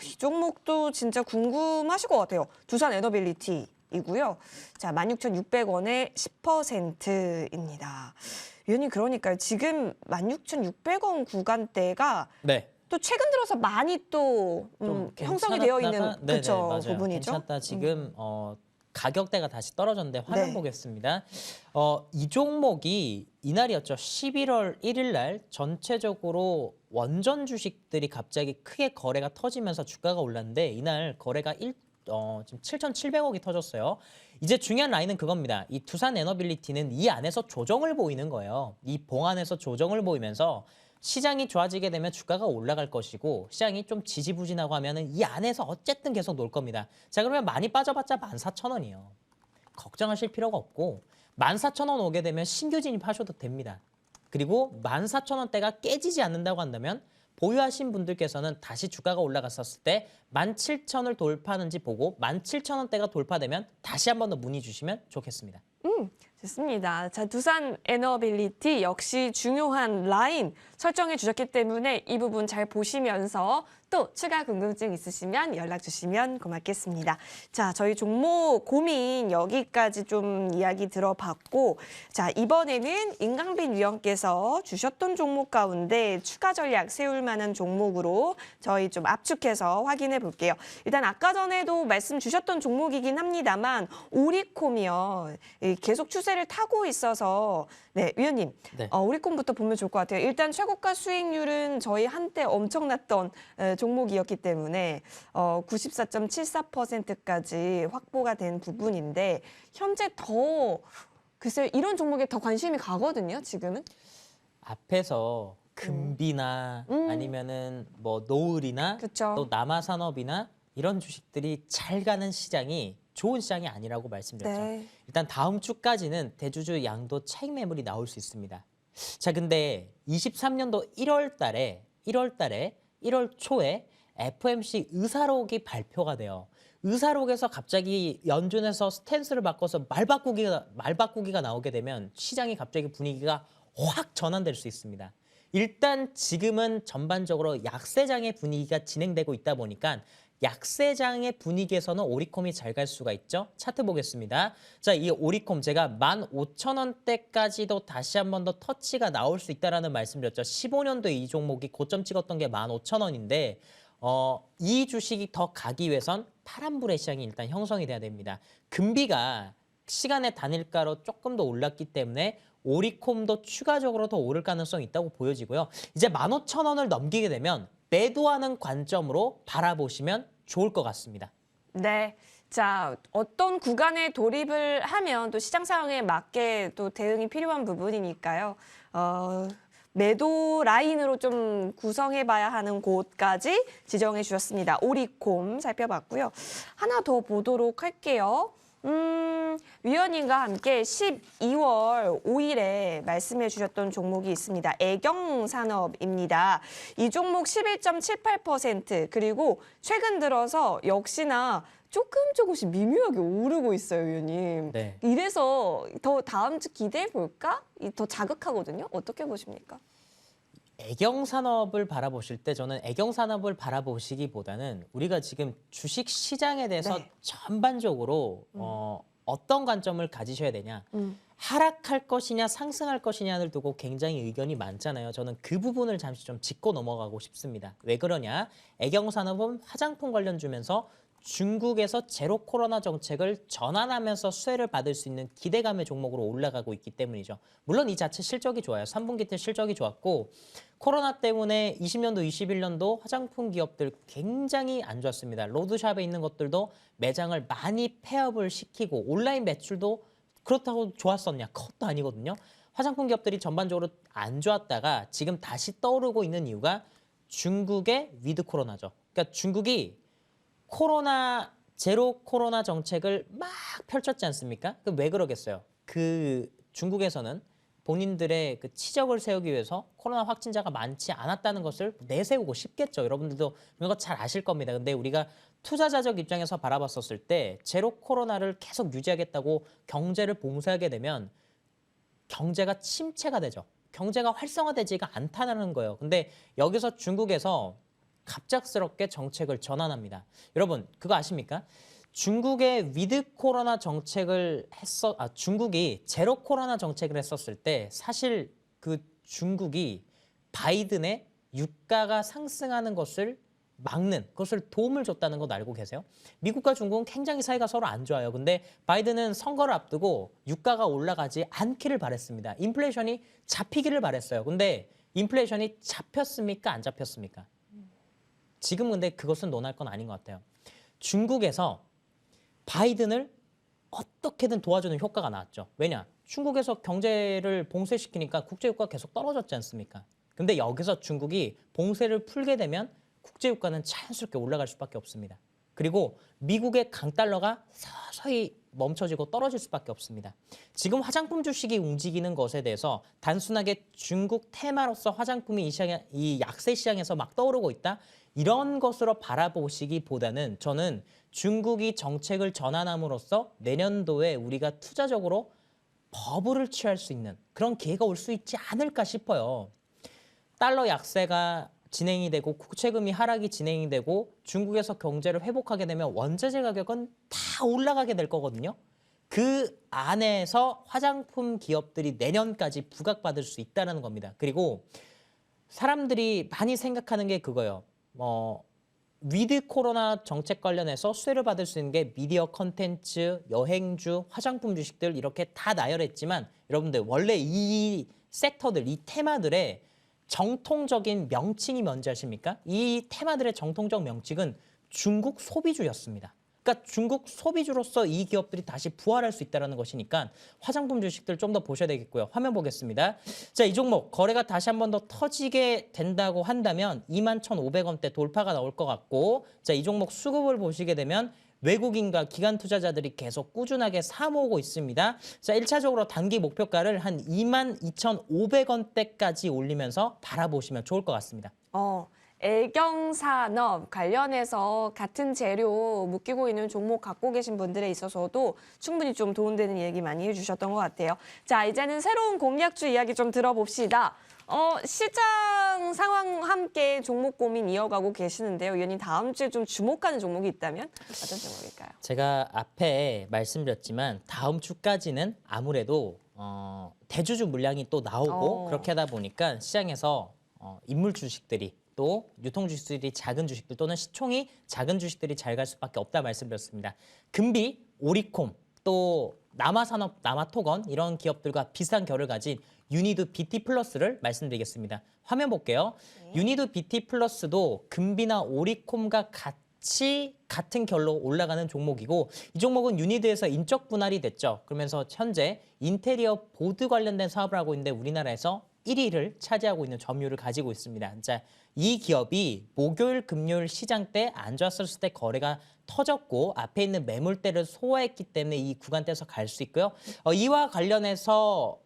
이 종목도 진짜 궁금하실 것 같아요. 두산 에너빌리티. 이고요. 자, 16,600원에 10%입니다. 위원님 그러니까요. 지금 16,600원 구간대가 네. 또 최근 들어서 많이 또 좀 형성이 되어 있는 괜찮았다가 네네, 그쵸, 맞아요. 부분이죠. 괜찮다. 지금 가격대가 다시 떨어졌는데 화면 네. 보겠습니다. 이 종목이 이날이었죠. 11월 1일 날 전체적으로 원전 주식들이 갑자기 크게 거래가 터지면서 주가가 올랐는데 이날 거래가 지금 7,700억이 터졌어요. 이제 중요한 라인은 그겁니다. 이 두산 에너빌리티는 이 안에서 조정을 보이는 거예요. 이 봉 안에서 조정을 보이면서 시장이 좋아지게 되면 주가가 올라갈 것이고 시장이 좀 지지부진하고 하면은 이 안에서 어쨌든 계속 놀 겁니다. 자, 그러면 많이 빠져봤자 14,000원이에요. 걱정하실 필요가 없고 14,000원 오게 되면 신규 진입하셔도 됩니다. 그리고 14,000원대가 깨지지 않는다고 한다면 보유하신 분들께서는 다시 주가가 올라갔었을 때 17,000원을 돌파하는지 보고 17,000원대가 돌파되면 다시 한 번 더 문의 주시면 좋겠습니다. 좋습니다. 자, 두산 에너빌리티 역시 중요한 라인 설정해 주셨기 때문에 이 부분 잘 보시면서 또 추가 궁금증 있으시면 연락 주시면 고맙겠습니다. 자, 저희 종목 고민 여기까지 좀 이야기 들어봤고, 자, 이번에는 임강빈 위원께서 주셨던 종목 가운데 추가 전략 세울 만한 종목으로 저희 좀 압축해서 확인해 볼게요. 일단 아까 전에도 말씀 주셨던 종목이긴 합니다만 오리콤이요. 계속 추세를 타고 있어서 네, 위원님. 네. 오리콤부터 보면 좋을 것 같아요. 일단 최고가 수익률은 저희 한때 엄청났던 종목이었기 때문에 94.74%까지 확보가 된 부분인데 현재 더 글쎄요, 이런 종목에 더 관심이 가거든요, 지금은. 앞에서 금비나 아니면은 뭐 노을이나 그쵸. 또 남아산업이나 이런 주식들이 잘 가는 시장이 좋은 시장이 아니라고 말씀드렸죠. 네. 일단 다음 주까지는 대주주 양도 차익 매물이 나올 수 있습니다. 자, 근데 23년도 1월 초에 FMC 의사록이 발표가 돼요. 의사록에서 갑자기 연준에서 스탠스를 바꿔서 말 바꾸기가 나오게 되면 시장이 갑자기 분위기가 확 전환될 수 있습니다. 일단 지금은 전반적으로 약세장의 분위기가 진행되고 있다 보니까 약세장의 분위기에서는 오리콤이 잘 갈 수가 있죠. 차트 보겠습니다. 자, 이 오리콤 제가 15,000원대까지도 다시 한 번 더 터치가 나올 수 있다라는 말씀드렸죠. 15년도에 이 종목이 고점 찍었던 게 15,000원인데 이 주식이 더 가기 위해선 파란불의 시장이 일단 형성이 돼야 됩니다. 금비가 시간의 단일가로 조금 더 올랐기 때문에 오리콤도 추가적으로 더 오를 가능성이 있다고 보여지고요. 이제 15,000원을 넘기게 되면 매도하는 관점으로 바라보시면 좋을 것 같습니다. 네. 자, 어떤 구간에 돌입을 하면 또 시장 상황에 맞게 또 대응이 필요한 부분이니까요. 매도 라인으로 좀 구성해봐야 하는 곳까지 지정해 주셨습니다. 오리콤 살펴봤고요. 하나 더 보도록 할게요. 위원님과 함께 12월 5일에 말씀해 주셨던 종목이 있습니다. 애경산업입니다. 이 종목 11.78% 그리고 최근 들어서 역시나 조금씩 미묘하게 오르고 있어요, 위원님. 네. 이래서 더 다음 주 기대해 볼까? 더 자극하거든요. 어떻게 보십니까? 애경산업을 바라보실 때 저는 애경산업을 바라보시기보다는 우리가 지금 주식 시장에 대해서 네. 전반적으로 어떤 관점을 가지셔야 되냐. 하락할 것이냐 상승할 것이냐를 두고 굉장히 의견이 많잖아요. 저는 그 부분을 잠시 좀 짚고 넘어가고 싶습니다. 왜 그러냐. 애경산업은 화장품 관련 주면서 중국에서 제로 코로나 정책을 전환하면서 수혜를 받을 수 있는 기대감의 종목으로 올라가고 있기 때문이죠. 물론 이 자체 실적이 좋아요. 3분기 때 실적이 좋았고 코로나 때문에 20년도, 21년도 화장품 기업들 굉장히 안 좋았습니다. 로드샵에 있는 것들도 매장을 많이 폐업을 시키고 온라인 매출도 그렇다고 좋았었냐? 그것도 아니거든요. 화장품 기업들이 전반적으로 안 좋았다가 지금 다시 떠오르고 있는 이유가 중국의 위드 코로나죠. 그러니까 중국이 제로 코로나 정책을 막 펼쳤지 않습니까? 왜 그러겠어요? 그 중국에서는 본인들의 그 치적을 세우기 위해서 코로나 확진자가 많지 않았다는 것을 내세우고 싶겠죠. 여러분들도 그런 거 잘 아실 겁니다. 근데 우리가 투자자적 입장에서 바라봤었을 때 제로 코로나를 계속 유지하겠다고 경제를 봉쇄하게 되면 경제가 침체가 되죠. 경제가 활성화되지가 않다는 거예요. 근데 여기서 중국에서 갑작스럽게 정책을 전환합니다. 여러분 그거 아십니까? 중국의 위드 코로나 정책을 중국이 제로 코로나 정책을 했었을 때 사실 그 중국이 바이든의 유가가 상승하는 것을 막는 것을 도움을 줬다는 것 알고 계세요? 미국과 중국은 굉장히 사이가 서로 안 좋아요. 근데 바이든은 선거를 앞두고 유가가 올라가지 않기를 바랬습니다. 인플레이션이 잡히기를 바랬어요. 근데 인플레이션이 잡혔습니까? 안 잡혔습니까? 지금 근데 그것은 논할 건 아닌 것 같아요. 중국에서 바이든을 어떻게든 도와주는 효과가 나왔죠. 왜냐? 중국에서 경제를 봉쇄시키니까 국제유가가 계속 떨어졌지 않습니까? 근데 여기서 중국이 봉쇄를 풀게 되면 국제유가는 자연스럽게 올라갈 수밖에 없습니다. 그리고 미국의 강달러가 서서히 멈춰지고 떨어질 수밖에 없습니다. 지금 화장품 주식이 움직이는 것에 대해서 단순하게 중국 테마로서 화장품이 이 약세 시장에서 막 떠오르고 있다? 이런 것으로 바라보시기보다는 저는 중국이 정책을 전환함으로써 내년도에 우리가 투자적으로 버블을 취할 수 있는 그런 기회가 올 수 있지 않을까 싶어요. 달러 약세가 진행이 되고 국채금리 하락이 진행이 되고 중국에서 경제를 회복하게 되면 원자재 가격은 다 올라가게 될 거거든요. 그 안에서 화장품 기업들이 내년까지 부각받을 수 있다는 겁니다. 그리고 사람들이 많이 생각하는 게 그거예요. 위드 코로나 정책 관련해서 수혜를 받을 수 있는 게 미디어 컨텐츠, 여행주, 화장품 주식들 이렇게 다 나열했지만 여러분들 원래 이 섹터들, 이 테마들의 정통적인 명칭이 뭔지 아십니까? 이 테마들의 정통적 명칭은 중국 소비주였습니다. 그러니까 중국 소비주로서 이 기업들이 다시 부활할 수 있다는 것이니까 화장품 주식들 좀 더 보셔야 되겠고요. 화면 보겠습니다. 자, 이 종목 거래가 다시 한 번 더 터지게 된다고 한다면 21,500원대 돌파가 나올 것 같고 자, 이 종목 수급을 보시게 되면 외국인과 기관 투자자들이 계속 꾸준하게 사모으고 있습니다. 자, 1차적으로 단기 목표가를 한 22,500원대까지 올리면서 바라보시면 좋을 것 같습니다. 애경산업 관련해서 같은 재료 묶이고 있는 종목 갖고 계신 분들에 있어서도 충분히 좀 도움되는 얘기 많이 해주셨던 것 같아요. 자, 이제는 새로운 공략주 이야기 좀 들어봅시다. 시장 상황 함께 종목 고민 이어가고 계시는데요. 위원님 다음 주에 좀 주목하는 종목이 있다면 어떤 종목일까요? 제가 앞에 말씀드렸지만 다음 주까지는 아무래도 대주주 물량이 또 나오고 그렇게 하다 보니까 시장에서 인물 주식들이 또 유통 주식들이 작은 주식들 또는 시총이 작은 주식들이 잘 갈 수밖에 없다 말씀드렸습니다. 금비, 오리콤, 또 남아산업, 남아토건 이런 기업들과 비슷한 결을 가진 유니드 BT 플러스를 말씀드리겠습니다. 화면 볼게요. 유니드 BT 플러스도 금비나 오리콤과 같은 결로 올라가는 종목이고 이 종목은 유니드에서 인적 분할이 됐죠. 그러면서 현재 인테리어 보드 관련된 사업을 하고 있는데 우리나라에서 1위를 차지하고 있는 점유율을 가지고 있습니다. 자, 이 기업이 목요일, 금요일 시장 때 안 좋았을 때 거래가 터졌고 앞에 있는 매물대를 소화했기 때문에 이 구간대에서 갈 수 있고요. 이와 관련해서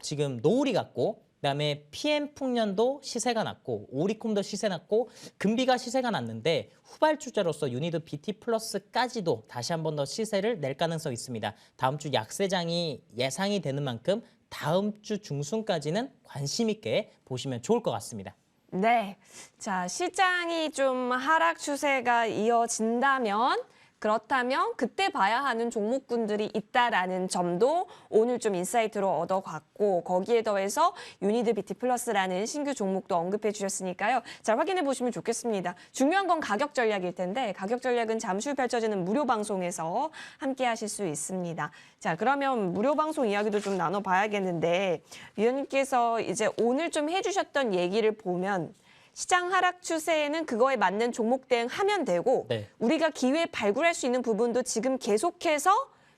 지금 노을이 갔고 그다음에 PM 풍년도 시세가 났고 오리콤도 시세 났고 금비가 시세가 났는데 후발주자로서 유니드 BT 플러스까지도 다시 한 번 더 시세를 낼 가능성이 있습니다. 다음 주 약세장이 예상이 되는 만큼 다음 주 중순까지는 관심 있게 보시면 좋을 것 같습니다. 네. 자, 시장이 좀 하락 추세가 이어진다면 그렇다면 그때 봐야 하는 종목군들이 있다라는 점도 오늘 좀 인사이트로 얻어갔고 거기에 더해서 유니드 BT 플러스라는 신규 종목도 언급해 주셨으니까요. 잘 확인해 보시면 좋겠습니다. 중요한 건 가격 전략일 텐데 가격 전략은 잠시 후 펼쳐지는 무료 방송에서 함께 하실 수 있습니다. 자, 그러면 무료 방송 이야기도 좀 나눠봐야겠는데 위원님께서 이제 오늘 좀 해주셨던 얘기를 보면 시장 하락 추세에는 그거에 맞는 종목 대응하면 되고 네. 우리가 기회 발굴할 수 있는 부분도 지금 계속해서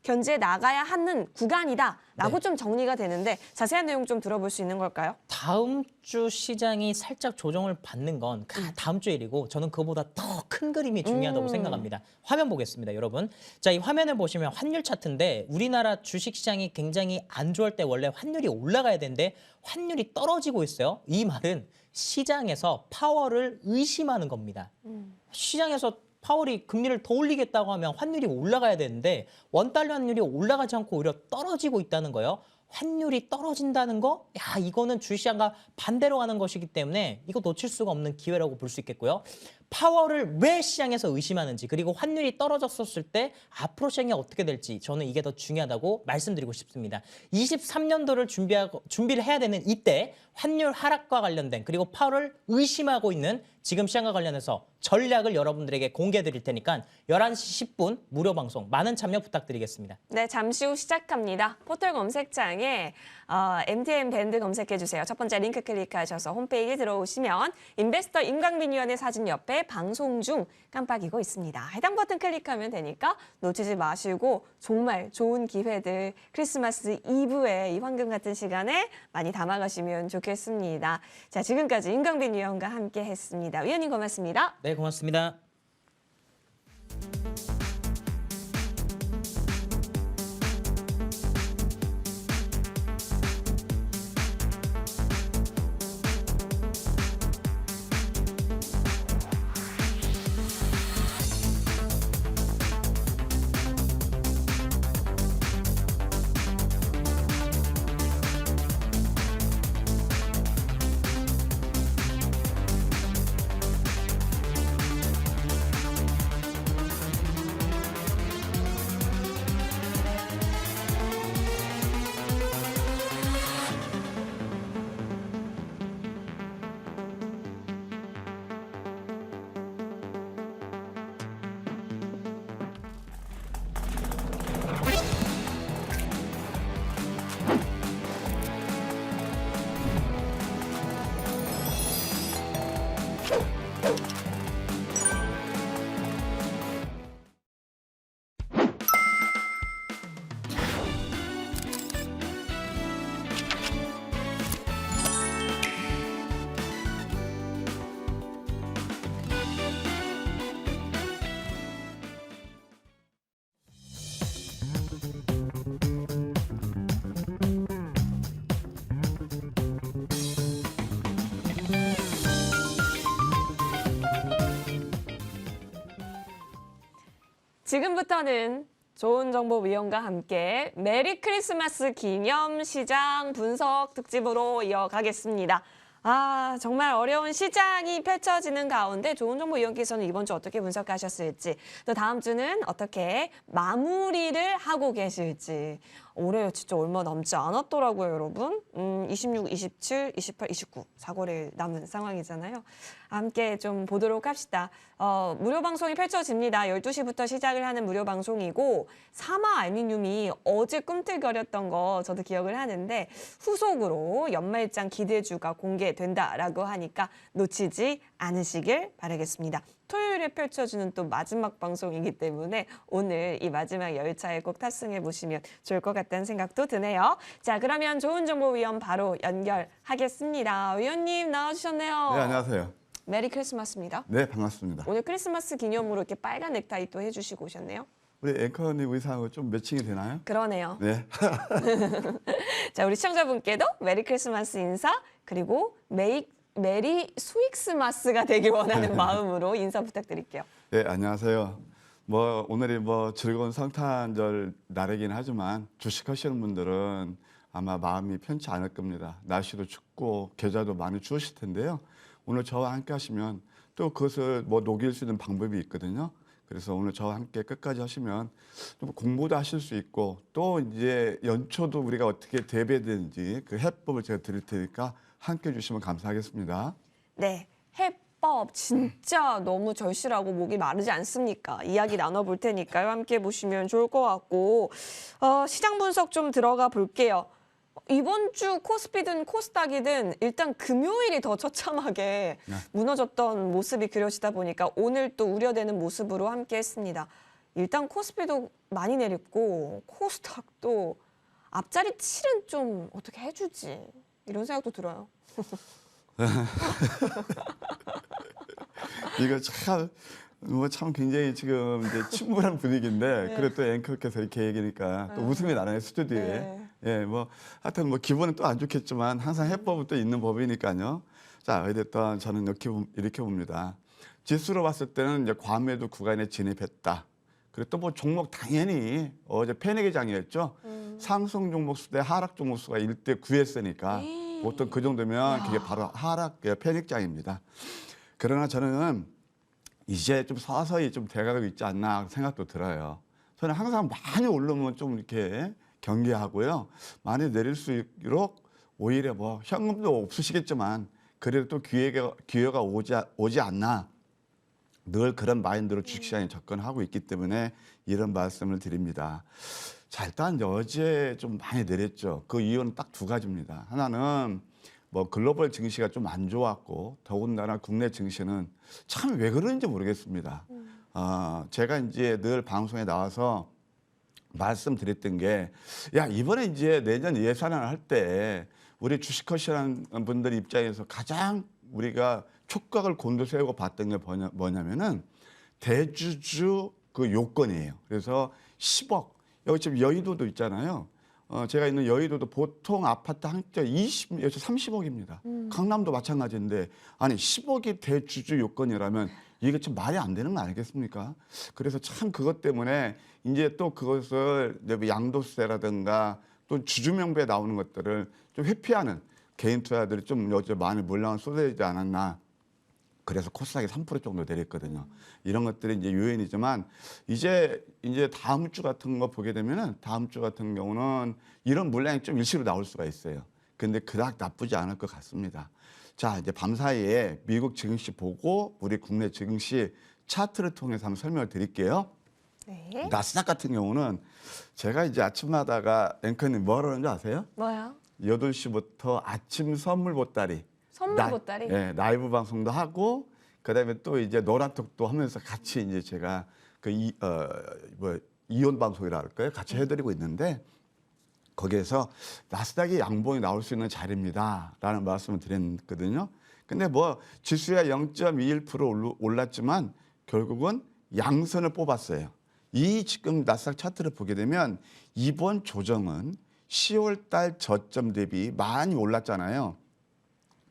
견제해 나가야 하는 구간이다라고 네. 좀 정리가 되는데 자세한 내용 좀 들어볼 수 있는 걸까요? 다음 주 시장이 살짝 조정을 받는 건 다음 주 일이고 저는 그보다 더 큰 그림이 중요하다고 생각합니다. 화면 보겠습니다, 여러분. 자, 이 화면을 보시면 환율 차트인데 우리나라 주식 시장이 굉장히 안 좋을 때 원래 환율이 올라가야 되는데 환율이 떨어지고 있어요. 이 말은 시장에서 파월을 의심하는 겁니다. 시장에서 파월이 금리를 더 올리겠다고 하면 환율이 올라가야 되는데 원달러 환율이 올라가지 않고 오히려 떨어지고 있다는 거예요. 환율이 떨어진다는 거? 야, 이거는 주식시장과 반대로 가는 것이기 때문에 이거 놓칠 수가 없는 기회라고 볼 수 있겠고요. 파월을 왜 시장에서 의심하는지 그리고 환율이 떨어졌었을 때 앞으로 시장이 어떻게 될지 저는 이게 더 중요하다고 말씀드리고 싶습니다. 23년도를 준비를 해야 되는 이때 환율 하락과 관련된 그리고 파월을 의심하고 있는 지금 시장과 관련해서 전략을 여러분들에게 공개해 드릴 테니까 11시 10분 무료 방송 많은 참여 부탁드리겠습니다. 네, 잠시 후 시작합니다. 포털 검색창에 MTN 밴드 검색해 주세요. 첫 번째 링크 클릭하셔서 홈페이지 들어오시면 인베스터 임광빈 위원의 사진 옆에 방송 중 깜빡이고 있습니다. 해당 버튼 클릭하면 되니까 놓치지 마시고 정말 좋은 기회들 크리스마스 이브에 이 황금 같은 시간에 많이 담아가시면 좋겠습니다. 자, 지금까지 임광빈 위원과 함께 했습니다. 위원님 고맙습니다. 네, 고맙습니다. 지금부터는 좋은 정보 위원과 함께 메리 크리스마스 기념 시장 분석 특집으로 이어가겠습니다. 정말 어려운 시장이 펼쳐지는 가운데 좋은 정보 위원께서는 이번 주 어떻게 분석하셨을지, 또 다음 주는 어떻게 마무리를 하고 계실지. 올해 진짜 얼마 남지 않았더라고요, 여러분. 26, 27, 28, 29, 4거래일 남은 상황이잖아요. 함께 좀 보도록 합시다. 무료 방송이 펼쳐집니다. 12시부터 시작을 하는 무료 방송이고 사마 알미늄이 어제 꿈틀거렸던 거 저도 기억을 하는데 후속으로 연말장 기대주가 공개된다라고 하니까 놓치지 않으시길 바라겠습니다. 토요일에 펼쳐지는 또 마지막 방송이기 때문에 오늘 이 마지막 열차에 꼭 탑승해 보시면 좋을 것 같다는 생각도 드네요. 자, 그러면 좋은 정보 위원 바로 연결하겠습니다. 위원님 나와주셨네요. 네, 안녕하세요. 메리 크리스마스입니다. 네, 반갑습니다. 오늘 크리스마스 기념으로 이렇게 빨간 넥타이 또 해주시고 오셨네요. 우리 앵커님 의상하고 좀 매칭이 되나요? 그러네요. 네. 자, 우리 시청자분께도 메리 크리스마스 인사 그리고 메리 스윅스마스가 되길 원하는 마음으로 인사 부탁드릴게요. 네, 안녕하세요. 오늘이 즐거운 성탄절 날이긴 하지만 주식하시는 분들은 아마 마음이 편치 않을 겁니다. 날씨도 춥고 계절도 많이 추우실 텐데요. 오늘 저와 함께 하시면 또 그것을 녹일 수 있는 방법이 있거든요. 그래서 오늘 저와 함께 끝까지 하시면 좀 공부도 하실 수 있고 또 이제 연초도 우리가 어떻게 대비해야 되는지 그 해법을 제가 드릴 테니까 함께 해주시면 감사하겠습니다. 네, 해법 진짜 너무 절실하고 목이 마르지 않습니까? 이야기 나눠볼 테니까요. 함께 보시면 좋을 것 같고 시장 분석 좀 들어가 볼게요. 이번 주 코스피든 코스닥이든 일단 금요일이 더 처참하게 무너졌던 모습이 그려지다 보니까 오늘 또 우려되는 모습으로 함께 했습니다. 일단 코스피도 많이 내렸고 코스닥도 앞자리 7은 좀 어떻게 해주지 이런 생각도 들어요. 이거 참 굉장히 지금 이제 침울한 분위기인데 네. 그래도 앵커께서 이렇게 얘기하니까 또 웃음이 나네요, 스튜디오에. 네. 예, 하여튼 기분은 또 안 좋겠지만 항상 해법은 또 있는 법이니까요. 자, 어쨌든 저는 이렇게 봅니다. 지수로 봤을 때는 이제 과매도 구간에 진입했다. 그리고 또 종목 당연히 어제 패닉의장이었죠. 상승 종목 수 대 하락 종목 수가 1대 9였으니까 보통 그 정도면 그게 바로 하락 패닉장입니다. 그러나 저는 이제 좀 서서히 좀 돼가고 있지 않나 생각도 들어요. 저는 항상 많이 오르면 좀 이렇게 경계하고요. 많이 내릴수록 오히려 뭐 현금도 없으시겠지만 그래도 또 기회가 오지 않나. 늘 그런 마인드로 주식시장에 접근하고 있기 때문에 이런 말씀을 드립니다. 자, 일단 어제 좀 많이 내렸죠. 그 이유는 딱 두 가지입니다. 하나는 뭐 글로벌 증시가 좀 안 좋았고 더군다나 국내 증시는 참 왜 그런지 모르겠습니다. 제가 이제 늘 방송에 나와서 말씀드렸던 게, 야, 이번에 이제 내년 예산을 할 때 우리 주식하시는 분들 입장에서 가장 우리가 촉각을 곤두세우고 봤던 게 뭐냐면은 대주주 그 요건이에요. 그래서 10억, 여기 지금 여의도도 있잖아요. 제가 있는 여의도도 보통 아파트 한 채 20에서 30억입니다. 강남도 마찬가지인데 아니 10억이 대주주 요건이라면 이게 좀 말이 안 되는 거 아니겠습니까? 그래서 참 그것 때문에 이제 또 그것을 이제 양도세라든가 또 주주명부에 나오는 것들을 좀 회피하는 개인 투자들이 좀 요즘 많이 물량을 쏟아지지 않았나. 그래서 코스닥이 3% 정도 내렸거든요. 이런 것들이 이제 요인이지만 이제 다음 주 같은 거 보게 되면은 다음 주 같은 경우는 이런 물량이 좀 일시로 나올 수가 있어요. 근데 그닥 나쁘지 않을 것 같습니다. 자, 이제 밤 사이에 미국 증시 보고 우리 국내 증시 차트를 통해서 한번 설명을 드릴게요. 네. 나스닥 같은 경우는 제가 이제 아침마다가 앵커님 뭐 하는 줄 아세요? 뭐요? 8시부터 아침 선물 보따리. 선물 보따리? 네, 라이브 방송도 하고 그다음에 또 이제 노란톡도 하면서 같이 이제 제가 그 이온 방송이라 할까요? 같이 해드리고 있는데 거기에서 나스닥이 양봉이 나올 수 있는 자리입니다라는 말씀을 드렸거든요. 근데 뭐 지수가 0.21% 올랐지만 결국은 양선을 뽑았어요. 이 지금 나스닥 차트를 보게 되면 이번 조정은 10월 달 저점 대비 많이 올랐잖아요.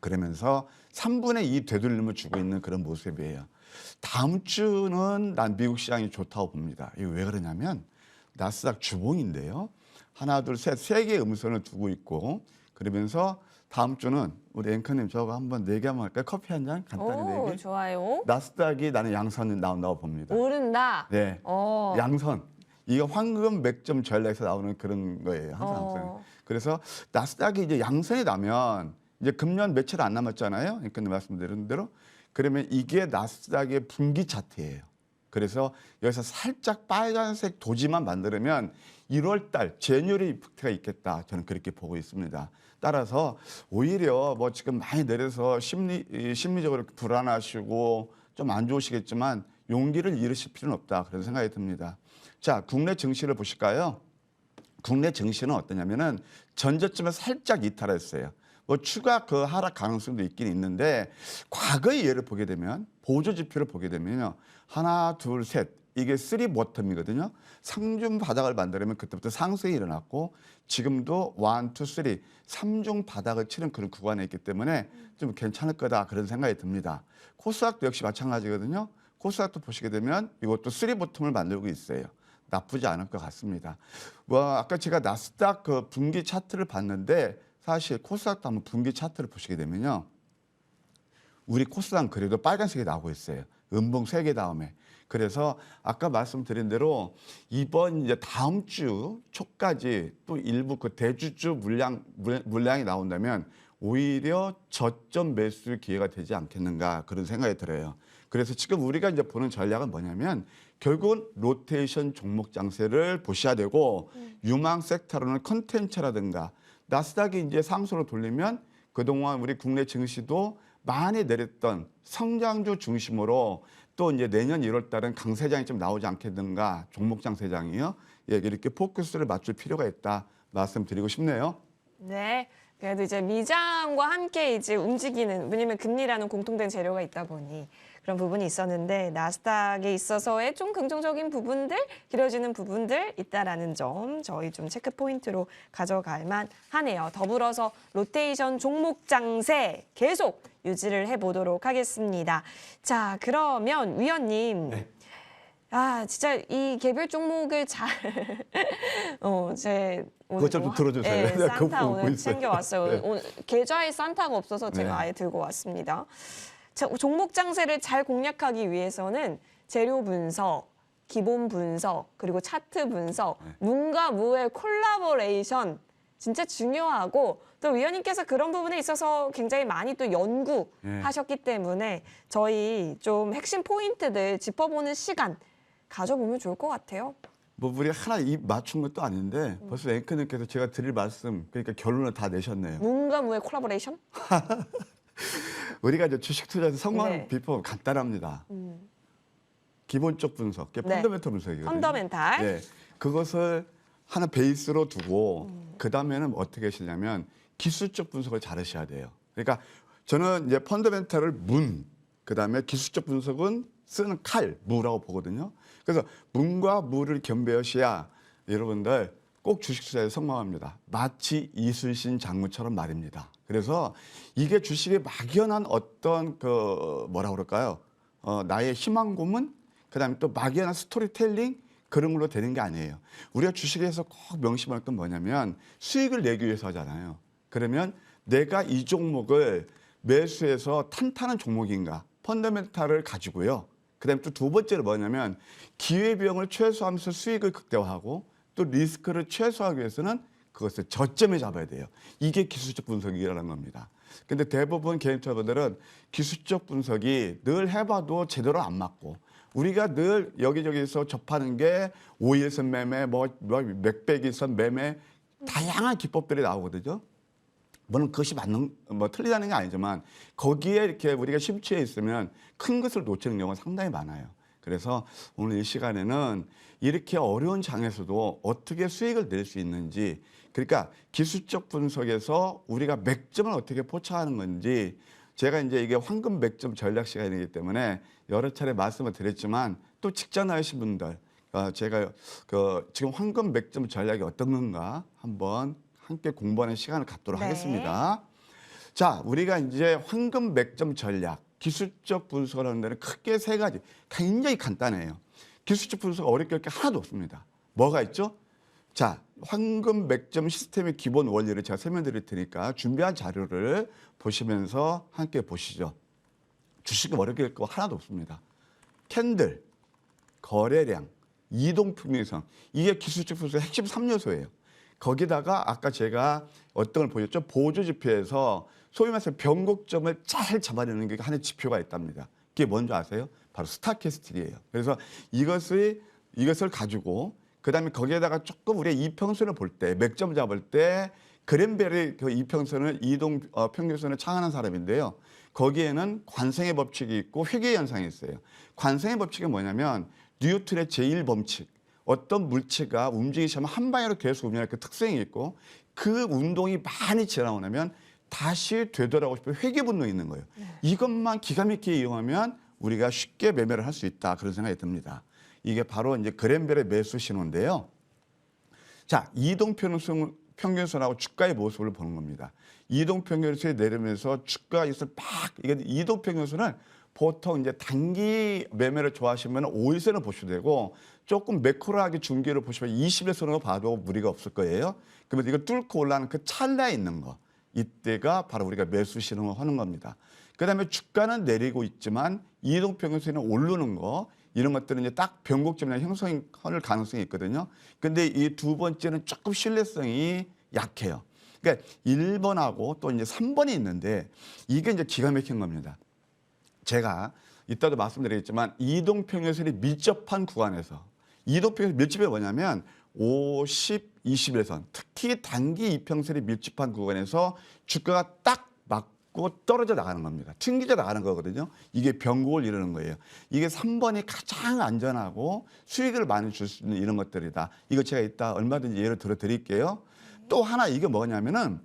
그러면서 3분의 2 되돌림을 주고 있는 그런 모습이에요. 다음 주는 난 미국 시장이 좋다고 봅니다. 이거 왜 그러냐면 나스닥 주봉인데요. 하나, 둘, 셋, 세 개의 음선을 두고 있고 그러면서 다음 주는 우리 앵커님 저거 한번 내기하면 할까요? 커피 한 잔 간단히 오, 내기. 좋아요. 나스닥이 나는 양선이 나온다고 봅니다. 오른다. 네, 양선. 이거 황금 맥점 전략에서 나오는 그런 거예요. 항상. 그래서 나스닥이 이제 양선이 나면 이제 금년 며칠 안 남았잖아요. 그러니까 말씀드린 대로. 그러면 이게 나스닥의 분기 차트예요. 그래서 여기서 살짝 빨간색 도지만 만들면 1월 달 제뉴얼리 이펙트가 있겠다. 저는 그렇게 보고 있습니다. 따라서 오히려 뭐 지금 많이 내려서 심리적으로 불안하시고 좀 안 좋으시겠지만 용기를 잃으실 필요는 없다. 그런 생각이 듭니다. 자, 국내 증시를 보실까요? 국내 증시는 어떠냐면은 전저점에 살짝 이탈했어요. 뭐 추가 그 하락 가능성도 있긴 있는데 과거의 예를 보게 되면 보조 지표를 보게 되면요. 하나, 둘, 셋. 이게 3 버텀이거든요. 상중 바닥을 만들면 그때부터 상승이 일어났고 지금도 1, 2, 3, 3중 바닥을 치는 그런 구간에 있기 때문에 좀 괜찮을 거다 그런 생각이 듭니다. 코스닥도 역시 마찬가지거든요. 코스닥도 보시게 되면 이것도 3 버텀을 만들고 있어요. 나쁘지 않을 것 같습니다. 뭐 아까 제가 나스닥 그 분기 차트를 봤는데 사실 코스닥도 한번 분기 차트를 보시게 되면요. 우리 코스닥은 그래도 빨간색이 나오고 있어요. 음봉 3개 다음에. 그래서 아까 말씀드린 대로 이번 이제 다음 주 초까지 또 일부 그 대주주 물량이 나온다면 오히려 저점 매수 기회가 되지 않겠는가 그런 생각이 들어요. 그래서 지금 우리가 이제 보는 전략은 뭐냐면 결국은 로테이션 종목 장세를 보셔야 되고 유망 섹터로는 컨텐츠라든가 나스닥이 이제 상승으로 돌리면 그동안 우리 국내 증시도 많이 내렸던 성장주 중심으로 또 이제 내년 1월 달은 강세장이 좀 나오지 않겠는가 종목 장세장이요. 예, 이렇게 포커스를 맞출 필요가 있다 말씀드리고 싶네요. 네. 그래도 이제 미장과 함께 이제 움직이는, 왜냐면 금리라는 공통된 재료가 있다 보니 그런 부분이 있었는데 나스닥에 있어서의 좀 긍정적인 부분들, 길어지는 부분들 있다라는 점 저희 좀 체크 포인트로 가져갈 만하네요. 더불어서 로테이션 종목 장세 계속 유지를 해보도록 하겠습니다. 자, 그러면 위원님. 네. 아, 진짜 이 개별 종목을 잘 제 오늘 그것 좀 들어주세요. 네, 내가 그거 산타 보고 오늘 있어요. 챙겨왔어요. 네. 오늘 계좌에 산타가 없어서 제가 네. 아예 들고 왔습니다. 종목 장세를 잘 공략하기 위해서는 재료 분석, 기본 분석, 그리고 차트 분석, 문과 무의 콜라보레이션 진짜 중요하고 또 위원님께서 그런 부분에 있어서 굉장히 많이 또 연구하셨기 때문에 저희 좀 핵심 포인트들 짚어보는 시간 가져보면 좋을 것 같아요. 뭐 우리 하나 입 맞춘 것도 아닌데 벌써 앵커님께서 제가 드릴 말씀 그러니까 결론을 다 내셨네요. 문과 무의 콜라보레이션? 우리가 이제 주식 투자에서 성공하는 네. 비법 간단합니다. 기본적 분석, 그게 네. 펀더멘털 분석이거든요. 펀더멘탈. 네, 그것을 하나 베이스로 두고 그 다음에는 어떻게 하시냐면 기술적 분석을 잘 하셔야 돼요. 그러니까 저는 이제 펀더멘털을 문, 그 다음에 기술적 분석은 쓰는 칼, 무라고 보거든요. 그래서 문과 무를 겸비하셔야 여러분들 꼭 주식 투자에 성공합니다. 마치 이순신 장군처럼 말입니다. 그래서 이게 주식의 막연한 어떤 그 뭐라 그럴까요? 나의 희망 고문, 그다음에 또 막연한 스토리텔링 그런 걸로 되는 게 아니에요. 우리가 주식에서 꼭 명심할 건 뭐냐면 수익을 내기 위해서 하잖아요. 그러면 내가 이 종목을 매수해서 탄탄한 종목인가 펀더멘탈을 가지고요. 그다음에 또 두 번째로 뭐냐면 기회비용을 최소화하면서 수익을 극대화하고 또 리스크를 최소화하기 위해서는 그것을 저점에 잡아야 돼요. 이게 기술적 분석이라는 겁니다. 근데 대부분 개인 투자자분들은 기술적 분석이 늘 해봐도 제대로 안 맞고 우리가 늘 여기저기서 접하는 게 5일선 매매, 뭐 몇백일선 매매 다양한 기법들이 나오거든요. 물론 그것이 맞는 뭐 틀리다는 게 아니지만 거기에 이렇게 우리가 심취해 있으면 큰 것을 놓치는 경우가 상당히 많아요. 그래서 오늘 이 시간에는 이렇게 어려운 장에서도 어떻게 수익을 낼 수 있는지, 그러니까 기술적 분석에서 우리가 맥점을 어떻게 포착하는 건지, 제가 이제 이게 황금 맥점 전략 시간이기 때문에 여러 차례 말씀을 드렸지만 또 직장 나가신 분들, 제가 지금 황금 맥점 전략이 어떤 건가 한번 함께 공부하는 시간을 갖도록 네. 하겠습니다. 자, 우리가 이제 황금 맥점 전략, 기술적 분석을 하는 데는 크게 세 가지, 굉장히 간단해요. 기술적 분석 어렵게 할 게 하나도 없습니다. 뭐가 있죠? 자, 황금 맥점 시스템의 기본 원리를 제가 설명드릴 테니까 준비한 자료를 보시면서 함께 보시죠. 주식은 어렵게 할 거 하나도 없습니다. 캔들, 거래량, 이동평균선, 이게 기술적 분석의 핵심 3요소예요. 거기다가 아까 제가 어떤 걸 보였죠? 보조지표에서 소위 말해서 변곡점을 잘 잡아내는 게 하나의 지표가 있답니다. 그게 뭔지 아세요? 바로 스타캐스틱이에요. 그래서 이것을 가지고 그다음에 거기에다가 조금 우리가 이평선을 볼 때, 맥점 잡을 때 그랜벨의 그 이평선을 이동 평균선을 창안한 사람인데요. 거기에는 관성의 법칙이 있고 회귀 현상이 있어요. 관성의 법칙은 뭐냐면 뉴턴의 제1법칙. 어떤 물체가 움직이기 시작하면 한 방향으로 계속 움직이는 그 특성이 있고 그 운동이 많이 지나고 나면 다시 되돌아오고 싶은 회귀 본능이 있는 거예요. 이것만 기가 막히게 이용하면 우리가 쉽게 매매를 할 수 있다. 그런 생각이 듭니다. 이게 바로 이제 그랜벨의 매수 신호인데요. 자, 이동평균선하고 주가의 모습을 보는 겁니다. 이동평균선이 내리면서 주가가 있을 이게 이동평균선을 보통 이제 단기 매매를 좋아하시면 5일선을 보셔도 되고 조금 매크로하게 중기를 보시면 20일선으로 봐도 무리가 없을 거예요. 그러면 이걸 뚫고 올라가는 그 찰나에 있는 거. 이때가 바로 우리가 매수 신호를 하는 겁니다. 그다음에 주가는 내리고 있지만 이동평균선이 오르는 거, 이런 것들은 이제 딱 변곡점이나 형성할 가능성이 있거든요. 근데 이 두 번째는 조금 신뢰성이 약해요. 그러니까 1번하고 또 이제 3번이 있는데 이게 이제 기가 막힌 겁니다. 제가 이따도 말씀드리겠지만 이동평균선이 밀접한 구간에서, 이동평균선 밀집이 뭐냐면 50, 21선, 특히 단기 이평선이 밀집한 구간에서 주가가 딱 맞고 떨어져 나가는 겁니다. 튕기져 나가는 거거든요. 이게 변곡을 이루는 거예요. 이게 3번이 가장 안전하고 수익을 많이 줄 수 있는 이런 것들이다. 이거 제가 이따 얼마든지 예를 들어 드릴게요. 또 하나 이게 뭐냐면은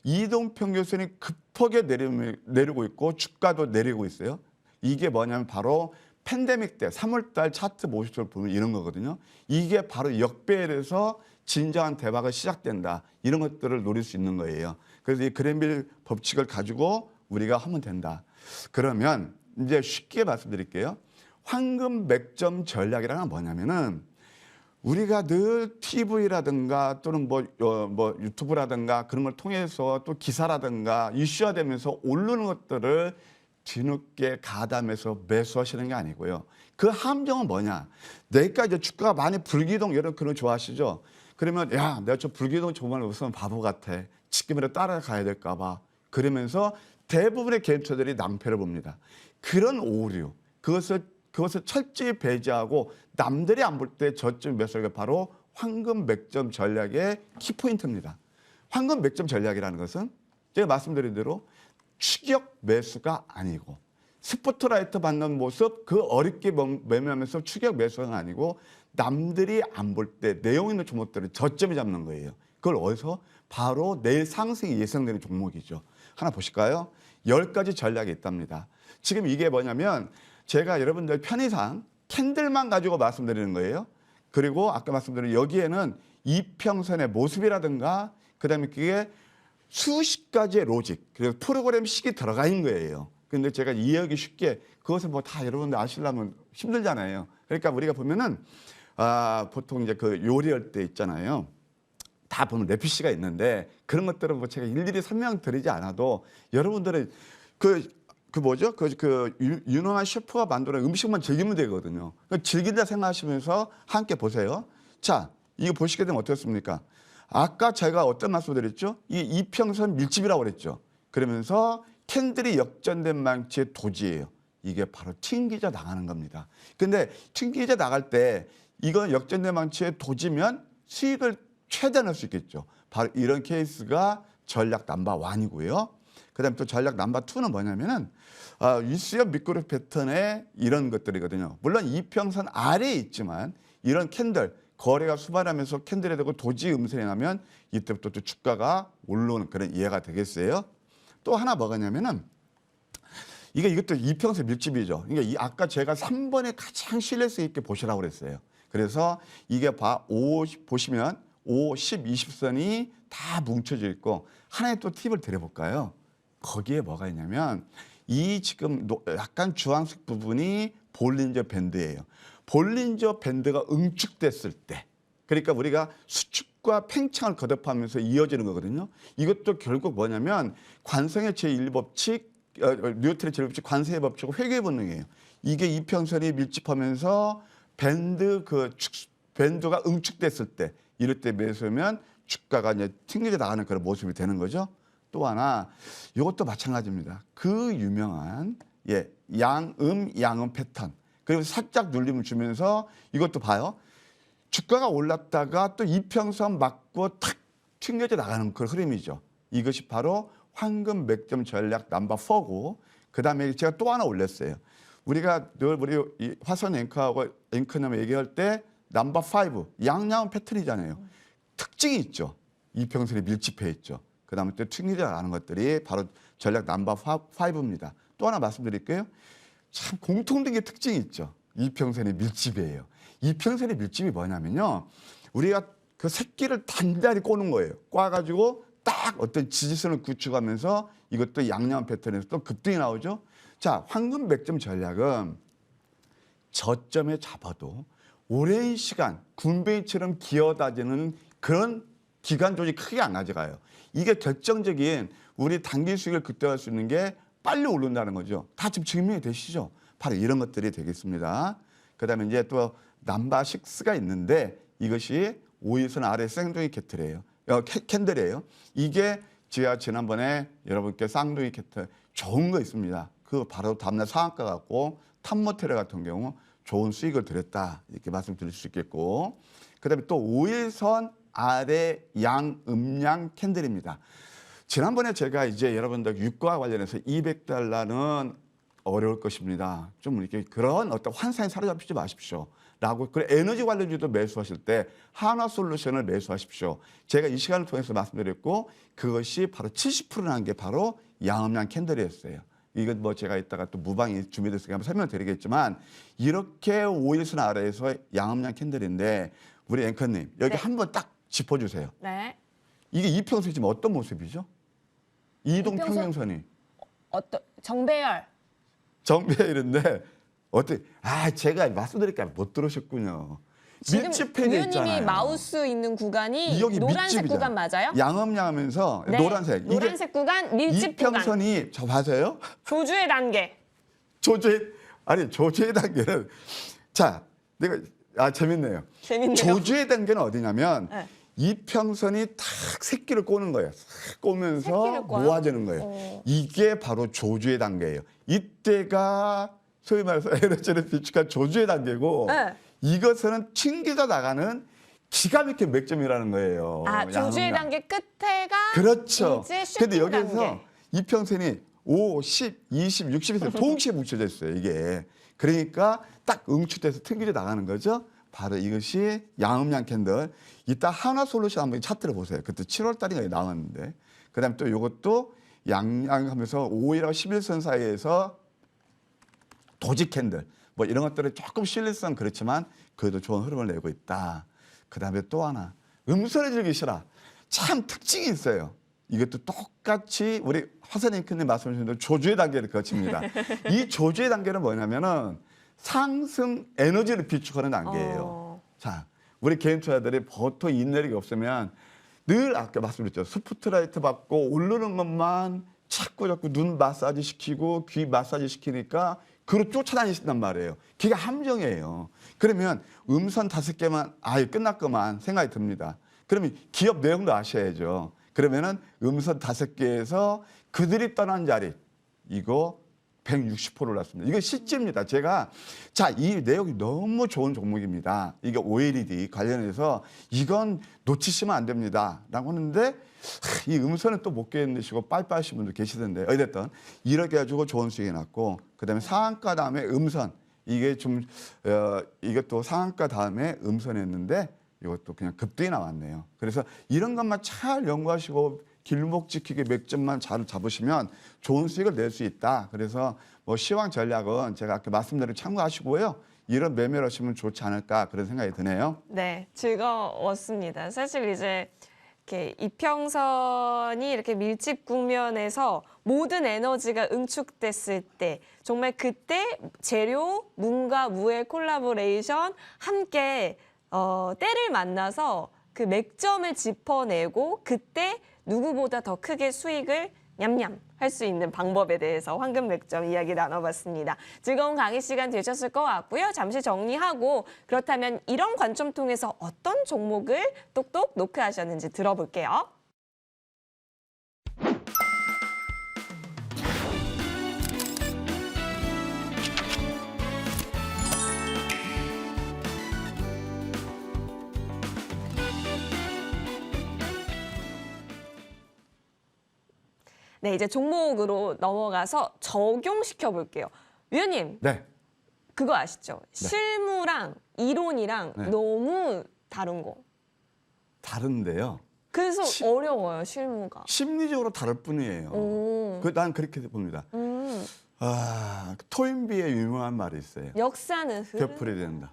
이동평균선이 급하게 내리고 있고 주가도 내리고 있어요. 이게 뭐냐면 바로 팬데믹 때 3월달 차트 모습을 보면 이런 거거든요. 이게 바로 역배열에서 진정한 대박이 시작된다. 이런 것들을 노릴 수 있는 거예요. 그래서 이 그랜벨 법칙을 가지고 우리가 하면 된다. 그러면 이제 쉽게 말씀드릴게요. 황금 맥점 전략이라는 건 뭐냐면은 우리가 늘 TV라든가 또는 뭐 유튜브라든가 그런 걸 통해서 또 기사라든가 이슈화되면서 오르는 것들을 뒤늦게 가담해서 매수하시는 게 아니고요. 그 함정은 뭐냐? 내가 이제 주가가 많이 불기동 이런 그런 좋아하시죠? 그러면 야, 내가 저 불기동 정말 무슨 바보 같아. 지금이라도 따라가야 될까 봐. 그러면서 대부분의 개인투자들이 낭패를 봅니다. 그런 오류, 그것을 철저히 배제하고 남들이 안 볼 때 저점 매수가 바로 황금 맥점 전략의 키포인트입니다. 황금 맥점 전략이라는 것은 제가 말씀드린 대로 추격 매수가 아니고 스포트라이트 받는 모습 그 어렵게 매매하면서 추격 매수가 아니고 남들이 안 볼 때 내용 있는 종목들을 저점에 잡는 거예요. 그걸 어디서? 바로 내일 상승이 예상되는 종목이죠. 하나 보실까요? 10가지 전략이 있답니다. 지금 이게 뭐냐면 제가 여러분들 편의상 캔들만 가지고 말씀드리는 거예요. 그리고 아까 말씀드린 여기에는 이평선의 모습이라든가 그다음에 그게 수십 가지의 로직 그리고 프로그램식이 들어가 있는 거예요. 근데 제가 이해하기 쉽게 그것을 뭐 다 여러분들 아시려면 힘들잖아요. 그러니까 우리가 보면은 보통 이제 그 요리할 때 있잖아요. 다 보면 레시피가 있는데 그런 것들은 뭐 제가 일일이 설명드리지 않아도 여러분들은 유능한 셰프가 만드는 음식만 즐기면 되거든요. 즐긴다 생각하시면서 함께 보세요. 자, 이거 보시게 되면 어떻습니까? 아까 제가 어떤 말씀드렸죠? 이 이평선 밀집이라고 그랬죠. 그러면서 캔들이 역전된 망치의 도지예요. 이게 바로 튕기져 나가는 겁니다. 근데 튕기져 나갈 때 이건 역전된 망치의 도지면 수익을 최대한 할 수 있겠죠. 바로 이런 케이스가 전략 넘버 1이고요. 그다음에 또 전략 넘버 2는 뭐냐면은 윗수렴 밑그룹 패턴의 이런 것들이거든요. 물론 이평선 아래에 있지만 이런 캔들 거래가 수반하면서 캔들에 대고 도지 음선이 나면 이때부터 또 주가가 올라오는 그런 이해가 되겠어요. 또 하나 뭐가냐면은 이것도 이평선 밀집이죠. 그러니까 아까 제가 3번에 가장 신뢰성 있게 보시라고 그랬어요. 그래서 이게 보시면 5, 10, 20선이 다 뭉쳐져 있고 하나의 또 팁을 드려볼까요? 거기에 뭐가 있냐면 이 지금 약간 주황색 부분이 볼린저 밴드예요. 볼린저 밴드가 응축됐을 때 그러니까 우리가 수축과 팽창을 거듭하면서 이어지는 거거든요. 이것도 결국 뭐냐면 관성의 제1법칙, 뉴턴의 제1법칙 관성의 법칙 회귀의 본능이에요. 이게 이평선이 밀집하면서 밴드가 응축됐을 때 이럴 때 매수하면 주가가 이제 튕겨져 나가는 그런 모습이 되는 거죠. 또 하나 이것도 마찬가지입니다. 그 유명한 양음 패턴. 그리고 살짝 눌림을 주면서 이것도 봐요. 주가가 올랐다가 또 이평선 맞고 탁 튕겨져 나가는 그런 흐름이죠. 이것이 바로 황금 맥점 전략 넘버 4고 그다음에 제가 또 하나 올렸어요. 우리가 늘 우리 화선 앵커하고 앵커님 얘기할 때 넘버 5 양양은 패턴이잖아요. 특징이 있죠. 이평선이 밀집해 있죠. 그다음에 또 튕기져 나가는 것들이 바로 전략 넘버 5입니다. 또 하나 말씀드릴게요. 참 공통된 게 특징이 있죠. 이평선의 밀집이에요. 이평선의 밀집이 뭐냐면요. 우리가 그 새끼를 단단히 꼬는 거예요. 꽈가지고 딱 어떤 지지선을 구축하면서 이것도 양양 패턴에서 또 급등이 나오죠. 자, 황금 맥점 전략은 저점에 잡아도 오랜 시간 군뱅이처럼 기어다니는 그런 기간 조직이 크게 안 가져가요. 이게 결정적인 우리 단기 수익을 극대화할 수 있는 게 빨리 오른다는 거죠. 다 지금 증명이 되시죠? 바로 이런 것들이 되겠습니다. 그다음에 이제 또 넘버 6가 있는데 이것이 5일선 아래 쌍둥이 캔들이에요. 이게 제가 지난번에 여러분께 쌍둥이 캔들 좋은 거 있습니다. 그 바로 다음날 상한가 갖고 탑모텔 같은 경우 좋은 수익을 드렸다 이렇게 말씀드릴 수 있겠고 그다음에 또 5일선 아래 양음양 캔들입니다. 지난번에 제가 이제 여러분들 유가 관련해서 200달러는 어려울 것입니다. 좀 이렇게 그런 어떤 환상에 사로잡히지 마십시오. 라고 그래 에너지 관련주도 매수하실 때 한화솔루션을 매수하십시오. 제가 이 시간을 통해서 말씀드렸고 그것이 바로 70%라는 게 바로 양음양 캔들이었어요. 이건 뭐 제가 이따가 또 무방이 준비됐으니까 한번 설명드리겠지만 이렇게 5일선 아래에서 양음양 캔들인데 우리 앵커님 여기 네. 한번 딱 짚어주세요. 네. 이게 이평선이 지금 어떤 모습이죠? 이동 이평선? 평행선이 정배열. 정배열인데 어떻게 제가 말씀드릴까 못 들으셨군요. 지금 밀집해져 위원님이 있잖아요. 마우스 있는 구간이 여기 노란색 밀집이잖아요. 구간 맞아요? 양엄양하면서 네, 노란색. 노란색 구간 밀집 구간. 이평선이 저 맞아요? 조주의 단계. 조주의 단계는 자 내가 재밌네요. 재밌네요. 조주의 단계는 어디냐면 네. 이평선이 탁 새끼를 꼬는 거예요. 싹 꼬면서 새끼를 꼬아요? 모아지는 거예요. 이게 바로 조주의 단계예요. 이때가 소위 말해서 에너지를 비축한 조주의 단계고 네. 이것은 튕겨져 나가는 기가 막힌 맥점이라는 거예요. 아, 조주의 양엄양. 단계 끝에가 그렇죠. 이제 근데 슈팅 여기서 단계. 이평선이 5, 10, 20, 60에서 동시에 뭉쳐져 있어요. 이게. 그러니까 딱 응축돼서 튕겨져 나가는 거죠. 바로 이것이 양엄양 캔들. 이따 하나솔루션 한번 차트를 보세요. 그때 7월 달인가 나왔는데. 그다음에 또 이것도 양양하면서 5일하고 11선 사이에서 도지 캔들. 뭐 이런 것들은 조금 실리성 그렇지만 그래도 좋은 흐름을 내고 있다. 그다음에 또 하나. 음선을 즐기시라. 참 특징이 있어요. 이것도 똑같이 우리 화선 앵커님 말씀하신 대로 조주의 단계를 거칩니다. 이 조주의 단계는 뭐냐면은 상승 에너지를 비축하는 단계예요. 자, 우리 개인 투자들이 보통 인내력이 없으면 늘 아까 말씀드렸죠. 스포트라이트 받고 오르는 것만 자꾸 눈 마사지 시키고 귀 마사지 시키니까 그로 쫓아다니신단 말이에요. 그게 함정이에요. 그러면 음선 5개만 아예 끝났구만 생각이 듭니다. 그러면 기업 내용도 아셔야죠. 그러면은 음선 5개에서 그들이 떠난 자리 이거 160% 올랐습니다. 이거 실제입니다. 제가 자, 이 내용이 너무 좋은 종목입니다. 이게 OLED 관련해서 이건 놓치시면 안 됩니다. 라고 하는데 이 음선은 또 못 견디시고 빠이빠이 하시는 분들 계시던데 어쨌든 이렇게 해가지고 좋은 수익이 났고 그다음에 상한가 다음에 음선 이게 좀 이것도 상한가 다음에 음선이었는데 이것도 그냥 급등이 나왔네요. 그래서 이런 것만 잘 연구하시고 길목 지키기 맥점만 잘 잡으시면 좋은 수익을 낼 수 있다. 그래서 뭐 시황 전략은 제가 아까 말씀드린 참고하시고요. 이런 매매를 하시면 좋지 않을까 그런 생각이 드네요. 네, 즐거웠습니다. 사실 이제 이렇게 이평선이 이렇게 밀집 국면에서 모든 에너지가 응축됐을 때 정말 그때 재료, 문과 무의 콜라보레이션 함께 때를 만나서 그 맥점을 짚어내고 그때 누구보다 더 크게 수익을 냠냠 할 수 있는 방법에 대해서 황금 맥점 이야기 나눠봤습니다. 즐거운 강의 시간 되셨을 것 같고요. 잠시 정리하고 그렇다면 이런 관점 통해서 어떤 종목을 똑똑 노크하셨는지 들어볼게요. 네, 이제 종목으로 넘어가서 적용시켜 볼게요. 위원님, 네. 그거 아시죠? 실무랑 이론이랑 네. 너무 다른 거. 다른데요. 그래서 어려워요, 실무가. 심리적으로 다를 뿐이에요. 오. 난 그렇게 봅니다. 토인비의 유명한 말이 있어요. 역사는 흐름. 되풀이 된다.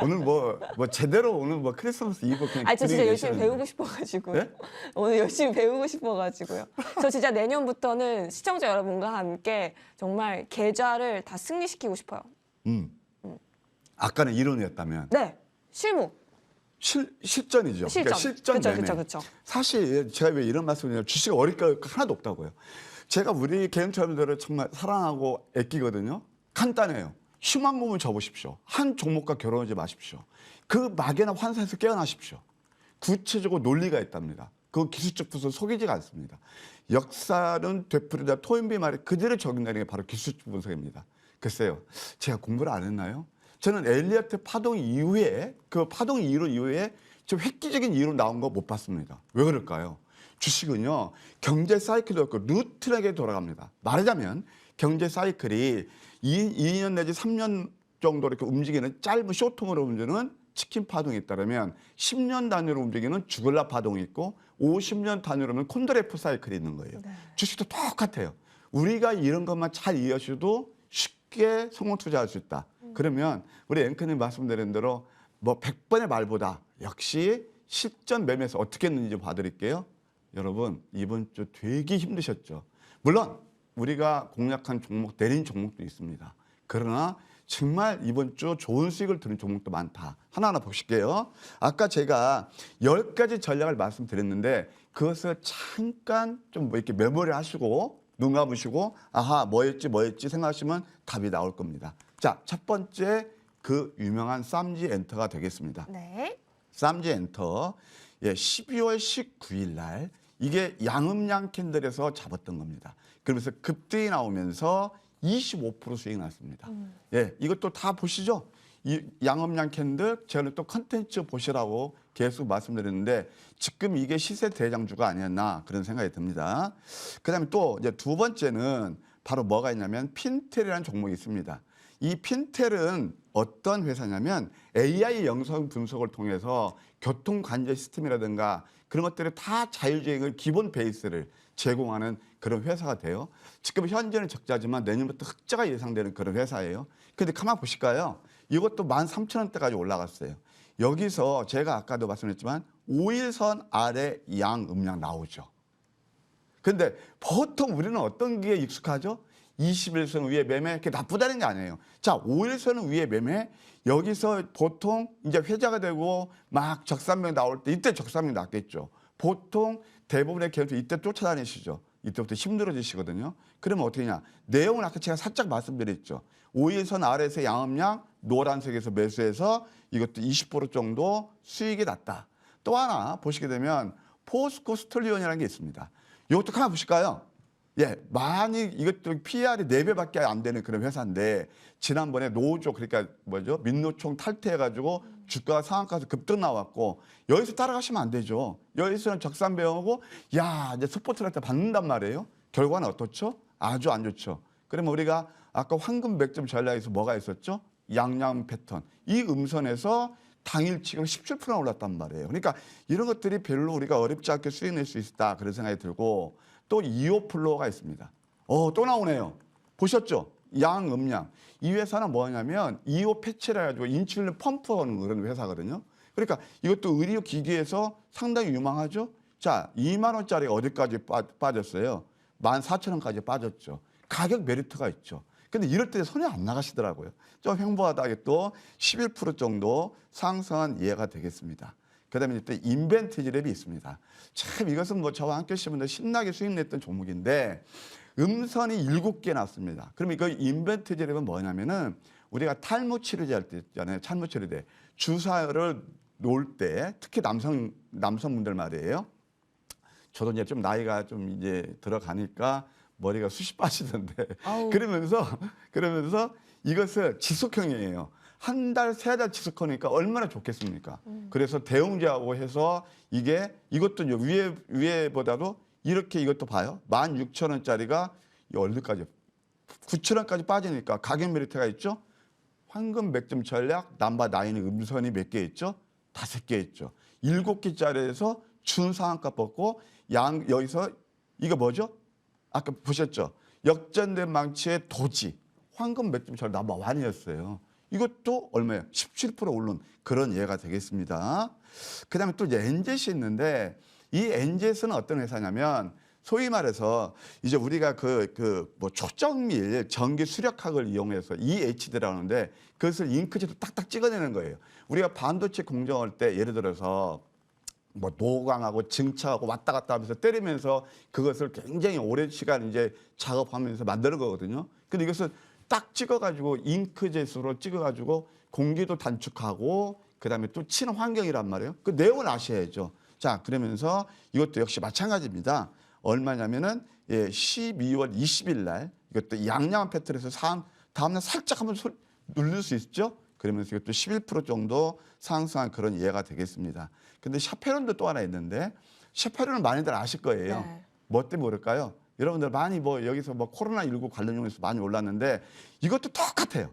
오늘 뭐 제대로 오늘 뭐 크리스마스 이브 그냥 저 진짜 분위기 열심히 내시는데. 배우고 싶어가지고요. 네? 오늘 열심히 배우고 싶어가지고요. 저 진짜 내년부터는 시청자 여러분과 함께 정말 계좌를 다 승리시키고 싶어요. 아까는 이론이었다면 네, 실무. 실전이죠. 실전. 그러니까 실전 그쵸, 매매. 그쵸, 그쵸. 사실 제가 왜 이런 말씀을 드냐면 주식 어릴 거 하나도 없다고요. 제가 우리 개인 투자자들을 정말 사랑하고 애끼거든요. 간단해요. 흉한 몸을 접으십시오. 한 종목과 결혼하지 마십시오. 그 막연한 환상에서 깨어나십시오. 구체적으로 논리가 있답니다. 그 기술적 부분 속이지가 않습니다. 역사는 되풀이다 토인비 말에 그대로 적용되는 게 바로 기술적 분석입니다. 글쎄요. 제가 공부를 안 했나요? 저는 엘리어트 파동 이후에 그 파동 이론 이후에 좀 획기적인 이론 나온 거 못 봤습니다. 왜 그럴까요? 주식은요. 경제 사이클도 없고 루틴하게 돌아갑니다. 말하자면 경제 사이클이 2년 내지 3년 정도 이렇게 움직이는 짧은 쇼텀으로 움직이는 치킨 파동이 있다면 10년 단위로 움직이는 주글라 파동이 있고 50년 단위로는 콘드레프 사이클이 있는 거예요. 네. 주식도 똑같아요. 우리가 이런 것만 잘 이해하셔도 쉽게 성공 투자할 수 있다. 그러면 우리 앵커님 말씀드린 대로 뭐 100번의 말보다 역시 실전 매매에서 어떻게 했는지 봐드릴게요. 여러분 이번 주 되게 힘드셨죠. 물론 우리가 공략한 종목 내린 종목도 있습니다. 그러나 정말 이번 주 좋은 수익을 드는 종목도 많다. 하나하나 보실게요. 아까 제가 10가지 전략을 말씀드렸는데 그것을 잠깐 좀 뭐 이렇게 메모를 하시고 눈 감으시고 아하 뭐였지 생각하시면 답이 나올 겁니다. 자, 첫 번째 그 유명한 쌈지 엔터가 되겠습니다. 네. 쌈지 엔터. 예, 12월 19일 날 이게 양음양 캔들에서 잡았던 겁니다. 그러면서 급등이 나오면서 25% 수익이 났습니다. 예, 이것도 다 보시죠. 이 양음양 캔들 제가 또 컨텐츠 보시라고 계속 말씀드렸는데 지금 이게 시세 대장주가 아니었나 그런 생각이 듭니다. 그다음에 또 이제 두 번째는 바로 뭐가 있냐면 핀텔이라는 종목이 있습니다. 이 핀텔은 어떤 회사냐면 AI 영상 분석을 통해서 교통 관제 시스템이라든가 그런 것들을 다 자율주행을 기본 베이스를 제공하는 그런 회사가 돼요. 지금 현재는 적자지만 내년부터 흑자가 예상되는 그런 회사예요. 근데 가만 보실까요? 이것도 13,000원대까지 올라갔어요. 여기서 제가 아까도 말씀드렸지만 5일선 아래 양음양 나오죠. 근데 보통 우리는 어떤 게 익숙하죠? 21선 위에 매매, 그게 나쁘다는 게 아니에요. 자, 5일선 위에 매매, 여기서 보통 이제 회자가 되고 막 적산명 나올 때 이때 적산명 났겠죠. 보통 대부분의 기업들 이때 쫓아다니시죠. 이때부터 힘들어지시거든요. 그러면 어떻게 하냐. 내용을 아까 제가 살짝 말씀드렸죠. 5일선 아래에서 양음양, 노란색에서 매수해서 이것도 20% 정도 수익이 났다. 또 하나 보시게 되면 포스코 스톨리온이라는 게 있습니다. 이것도 하나 보실까요? 예, 많이 이것도 PR이 4배밖에 안 되는 그런 회사인데 지난번에 노조 그러니까 뭐죠? 민노총 탈퇴해가지고 주가가 상한가에서 급등 나왔고 여기서 따라가시면 안 되죠. 여기서는 적산배우고 야 이제 스포트라이트 받는단 말이에요. 결과는 어떻죠? 아주 안 좋죠. 그러면 우리가 아까 황금 100점 전략에서 뭐가 있었죠? 양양 패턴. 이 음선에서 당일치기로 17%나 올랐단 말이에요. 그러니까 이런 것들이 별로 우리가 어렵지 않게 수익 낼 수 있다 그런 생각이 들고 또 이오플로어가 있습니다. 또 나오네요. 보셨죠? 양음양. 이 회사는 뭐냐면 이오 패치를 해가지고 인슐린 펌프하는 그런 회사거든요. 그러니까 이것도 의료 기기에서 상당히 유망하죠. 자, 2만 원짜리가 어디까지 빠졌어요? 14,000원까지 빠졌죠. 가격 메리트가 있죠. 근데 이럴 때 손이 안 나가시더라고요. 좀 횡보하다하게 또 11% 정도 상승한 예가 되겠습니다. 그다음에 또 인벤티지랩이 있습니다. 참 이것은 뭐 저와 함께 하신 분들 신나게 수익 냈던 종목인데 음선이 7개 났습니다. 그러면 그 인벤티지랩은 뭐냐면은 우리가 탈모 치료제 할 때 있잖아요. 탈모 치료제 주사를 놓을 때 특히 남성분들 말이에요. 저도 이제 좀 나이가 좀 이제 들어가니까 머리가 숱이 빠지던데 그러면서 이것을 지속형이에요. 한 달, 3달 지속하니까 얼마나 좋겠습니까? 그래서 대웅제하고 해서 이것도 위에보다도 이렇게 이것도 봐요. 16,000원짜리가 얼마까지 9,000원까지 빠지니까 가격 메리트가 있죠. 황금 100점 전략 넘버 9의 음선이 몇 개 있죠? 5개 있죠. 7개짜리에서 준상한가 뽑고 여기서 이거 뭐죠? 아까 보셨죠? 역전된 망치의 도지 황금 100점 전략 넘버 1이었어요. 이것도 얼마예요? 17% 오른 그런 예가 되겠습니다. 그다음에 또 이제 엔젯이 있는데 이 엔젯은 어떤 회사냐면 소위 말해서 이제 우리가 뭐 초정밀 전기 수력학을 이용해서 EHD라는데 그것을 잉크젯으로 딱딱 찍어내는 거예요. 우리가 반도체 공정할 때 예를 들어서 뭐 노광하고 증차하고 왔다 갔다 하면서 때리면서 그것을 굉장히 오랜 시간 이제 작업하면서 만드는 거거든요. 근데 이것은 딱 찍어가지고 잉크젯으로 찍어가지고 공기도 단축하고 그다음에 또 친환경이란 말이에요. 그 내용을 아셔야죠. 자, 그러면서 이것도 역시 마찬가지입니다. 얼마냐면은 12월 20일 날 이것도 양양한 패턴에서 다음날 살짝 한번 누를 수 있죠. 그러면서 이것도 11% 정도 상승한 그런 예가 되겠습니다. 근데 샤페론도 또 하나 있는데 샤페론은 많이들 아실 거예요. 네. 뭐 때문에 그럴까요? 여러분들 많이 뭐 여기서 뭐 코로나19 관련용에서 많이 올랐는데 이것도 똑같아요.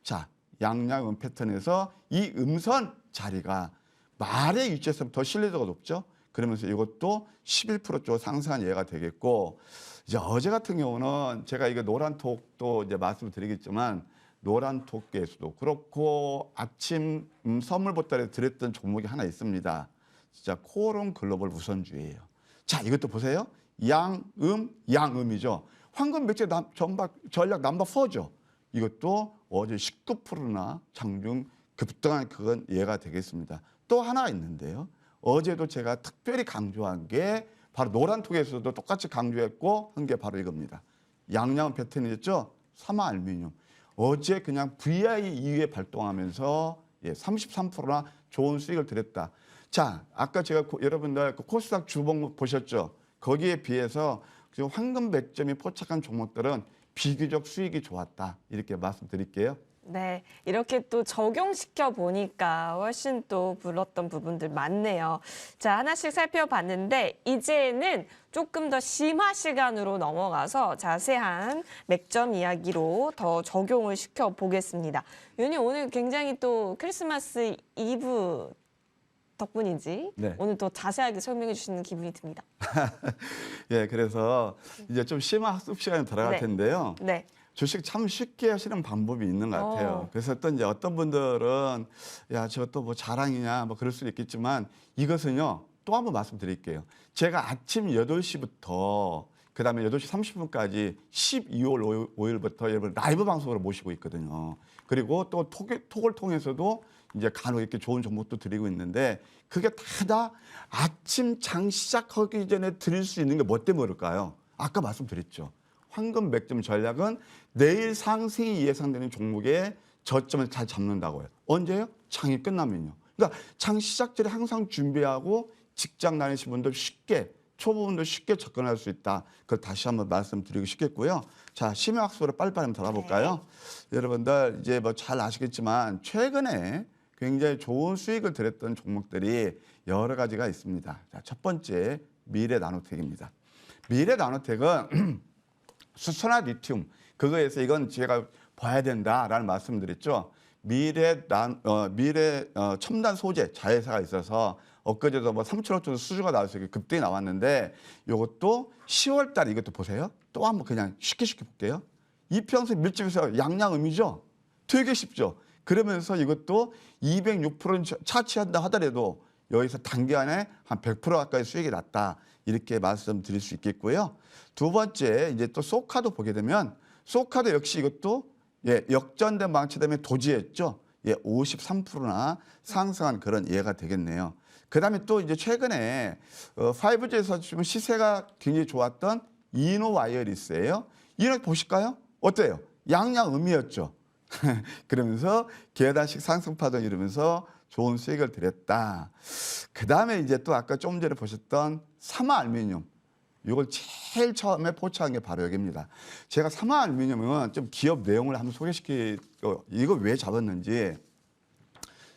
자, 양양음 패턴에서 이 음선 자리가 말의 위치에서 더 신뢰도가 높죠. 그러면서 이것도 11% 쪽 상승한 예가 되겠고 이제 어제 같은 경우는 제가 이거 노란톡도 이제 말씀을 드리겠지만 노란톡계에서도 그렇고 아침 선물 보따리에 드렸던 종목이 하나 있습니다. 진짜 코오롱 글로벌 우선주예요. 자, 이것도 양음이죠. 황금 백제 전략 넘버 4죠. 이것도 어제 19%나 장중 급등한 그건 예가 되겠습니다. 또 하나 있는데요. 어제도 제가 특별히 강조한 게 바로 노란톡에서도 똑같이 강조했고 한 게 바로 이겁니다. 양양 패턴이었죠. 삼화알루미늄. 어제 그냥 VI 이후에 발동하면서 33%나 좋은 수익을 드렸다. 자, 아까 제가 여러분들 그 코스닥 주봉 보셨죠? 거기에 비해서 지금 황금 100점이 포착한 종목들은 비교적 수익이 좋았다. 이렇게 말씀드릴게요. 네, 이렇게 또 적용시켜 보니까 훨씬 또 불었던 부분들 많네요. 자, 하나씩 살펴봤는데 이제는 조금 더 심화 시간으로 넘어가서 자세한 맥점 이야기로 더 적용을 시켜 보겠습니다. 윤희 오늘 굉장히 또 크리스마스 이브 덕분인지 네. 오늘 또 자세하게 설명해 주시는 기분이 듭니다. 예, 그래서 이제 좀 심화 학습 시간이 들어갈 네. 텐데요. 네. 주식 참 쉽게 하시는 방법이 있는 것 같아요. 그래서 또 이제 어떤 분들은 야, 저것도 뭐 자랑이냐 뭐 그럴 수도 있겠지만 이것은요. 또 한번 말씀드릴게요. 제가 아침 8시부터 그다음에 8시 30분까지 12월 5일부터 여러분 라이브 방송으로 모시고 있거든요. 그리고 또 톡을 통해서도 이제 간혹 이렇게 좋은 정보도 드리고 있는데 그게 다 아침 장 시작하기 전에 드릴 수 있는 게 뭐 때문에 그럴까요? 아까 말씀드렸죠. 황금 맥점 전략은 내일 상승이 예상되는 종목의 저점을 잘 잡는다고요. 언제요? 장이 끝나면요. 그러니까 장 시작 전에 항상 준비하고 직장 다니시는 분들 쉽게 초보분들 쉽게 접근할 수 있다. 그걸 다시 한번 말씀드리고 싶겠고요. 자, 심화학습으로 빨리빨리 한번 돌아볼까요? 여러분들 이제 뭐 잘 아시겠지만 최근에 굉장히 좋은 수익을 드렸던 종목들이 여러 가지가 있습니다. 자, 첫 번째 미래 나노텍입니다. 미래 나노텍은 수소나 리튬 그거에서 이건 제가 봐야 된다라는 말씀드렸죠. 미래 첨단 소재 자회사가 있어서 엊그제도 뭐 3천억 정도 수주가 나와서 급등이 나왔는데 이것도 10월 달에 이것도 보세요. 또 한번 그냥 쉽게 볼게요. 이평선 밀집에서 양양음이죠. 되게 쉽죠. 그러면서 이것도 206%는 차치한다 하더라도 여기서 단기간에 한 100% 가까이 수익이 났다. 이렇게 말씀드릴 수 있겠고요. 두 번째 이제 또 소카도 보게 되면 소카도 역시 이것도 역전된 망치되면 도지했죠. 53%나 상승한 그런 예가 되겠네요. 그다음에 또 이제 최근에 5G에서 지금 시세가 굉장히 좋았던 이노와이어리스예요. 이노 보실까요? 어때요? 양양음이었죠. 그러면서 계단식 상승파동 이러면서 좋은 수익을 드렸다. 그다음에 이제 또 아까 좀 전에 보셨던 삼화알루미늄. 이걸 제일 처음에 포착한 게 바로 여기입니다. 제가 삼화알루미늄은 좀 기업 내용을 한번 소개시키고 이거 왜 잡았는지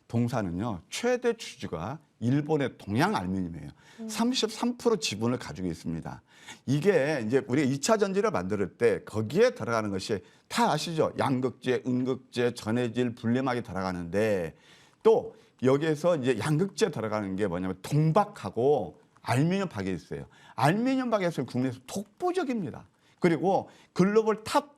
동사는요. 최대 주주가 일본의 동양알루미늄이에요. 33% 지분을 가지고 있습니다. 이게 이제 우리가 2차 전지를 만들 때 거기에 들어가는 것이 다 아시죠? 양극재, 음극재, 전해질, 분리막이 들어가는데 또 여기에서 이제 양극재 들어가는 게 뭐냐면 동박하고 알루미늄 박이 있어요. 알루미늄 박에서 국내에서 독보적입니다. 그리고 글로벌 탑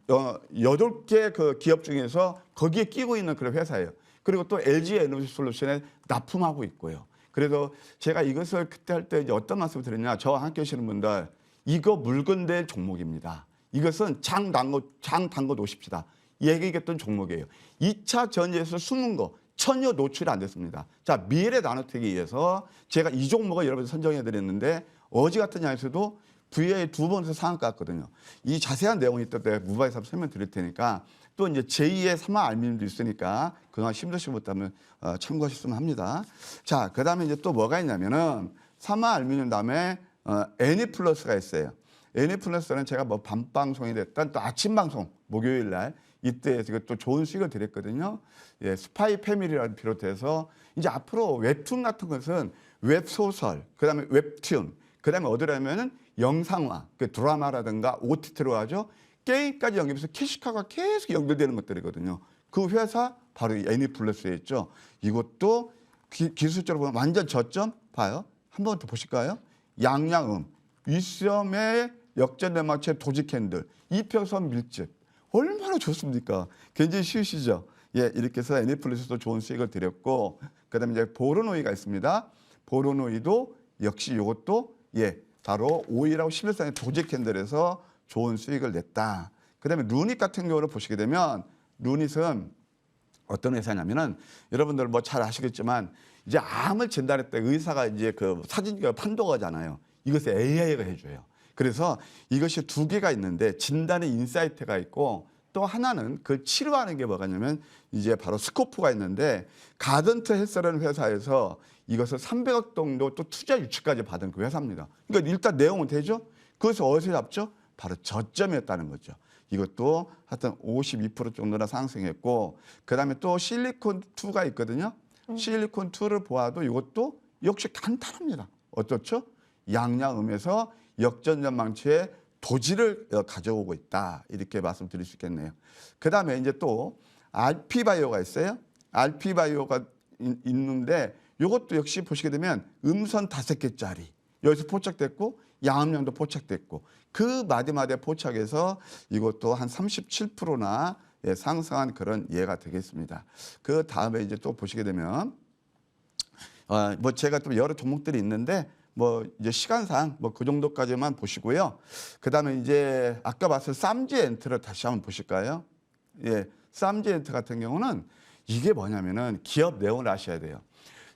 8개 그 기업 중에서 거기에 끼고 있는 그런 회사예요. 그리고 또 LG 에너지 솔루션에 납품하고 있고요. 그래서 제가 이것을 그때 할 때 어떤 말씀을 드렸냐. 저와 함께 하시는 분들 이거 물건될 종목입니다. 이것은 장 담궈 놓으십시다. 얘기했던 종목이에요. 2차 전지에서 숨은 거 전혀 노출이 안 됐습니다. 자, 미래 나노텍에 의해서 제가 이 종목을 여러분 선정해 드렸는데 어제 같은 양에서도 VA 2번에서 상한가 갔거든요. 이 자세한 내용이 있을 때 무바에서 설명 드릴 테니까 또 이제 제2의 삼화알루미늄도 있으니까 그동안 힘드시지 못하면 참고하셨으면 합니다. 자, 그 다음에 이제 또 뭐가 있냐면은 삼화알루미늄 다음에 애니플러스가 있어요. 애니플러스는 제가 뭐 밤방송이 됐던 또 아침 방송 목요일 날 이때 또 좋은 수익을 드렸거든요. 스파이 패밀리를 비롯해서 이제 앞으로 웹툰 같은 것은 웹소설, 그다음에 웹툰, 그다음에 어디라면은 영상화, 그 드라마라든가 OTT로 하죠. 게임까지 연결해서 캐시카가 계속 연결되는 것들이거든요. 그 회사 바로 애니플러스에 있죠. 이것도 기술적으로 보면 완전 저점 봐요. 한 번 더 보실까요? 양양음, 윗섬의 역전대마체 도지캔들, 이평선 밀집. 얼마나 좋습니까? 굉장히 쉬우시죠? 이렇게 해서 애니플러스도 좋은 수익을 드렸고, 그다음에 이제 보르노이가 있습니다. 보르노이도 역시 이것도 바로 5일하고 11선의 도지캔들에서 좋은 수익을 냈다. 그다음에 루닛 같은 경우를 보시게 되면 루닛은 어떤 회사냐면은 여러분들 뭐 잘 아시겠지만 이제 암을 진단할 때 의사가 이제 그 사진과 판독하잖아요. 이것을 AI가 해줘요. 그래서 이것이 두 개가 있는데 진단의 인사이트가 있고 또 하나는 그걸 치료하는 게 뭐냐면 이제 바로 스코프가 있는데 가던트 헬스라는 회사에서 이것을 300억 정도 또 투자 유치까지 받은 그 회사입니다. 그러니까 일단 내용은 되죠. 그것을 어디서 잡죠? 바로 저점이었다는 거죠. 이것도 하여튼 52% 정도나 상승했고 그다음에 또 실리콘2가 있거든요. 실리콘2를 보아도 이것도 역시 간단합니다. 어떻죠? 양양음에서 역전전망치의 도지를 가져오고 있다. 이렇게 말씀드릴 수 있겠네요. 그다음에 이제 또 RP바이오가 있어요. RP바이오가 있는데 이것도 역시 보시게 되면 음선 5개짜리 여기서 포착됐고 양암량도 포착됐고 그 마디마디에 포착해서 이것도 한 37%나 상승한 그런 예가 되겠습니다. 그 다음에 이제 또 보시게 되면 뭐 제가 또 여러 종목들이 있는데 뭐 이제 시간상 뭐 그 정도까지만 보시고요. 그 다음에 이제 아까 봤을 쌈지엔트를 다시 한번 보실까요? 예, 쌈지엔트 같은 경우는 이게 뭐냐면은 기업 내용을 아셔야 돼요.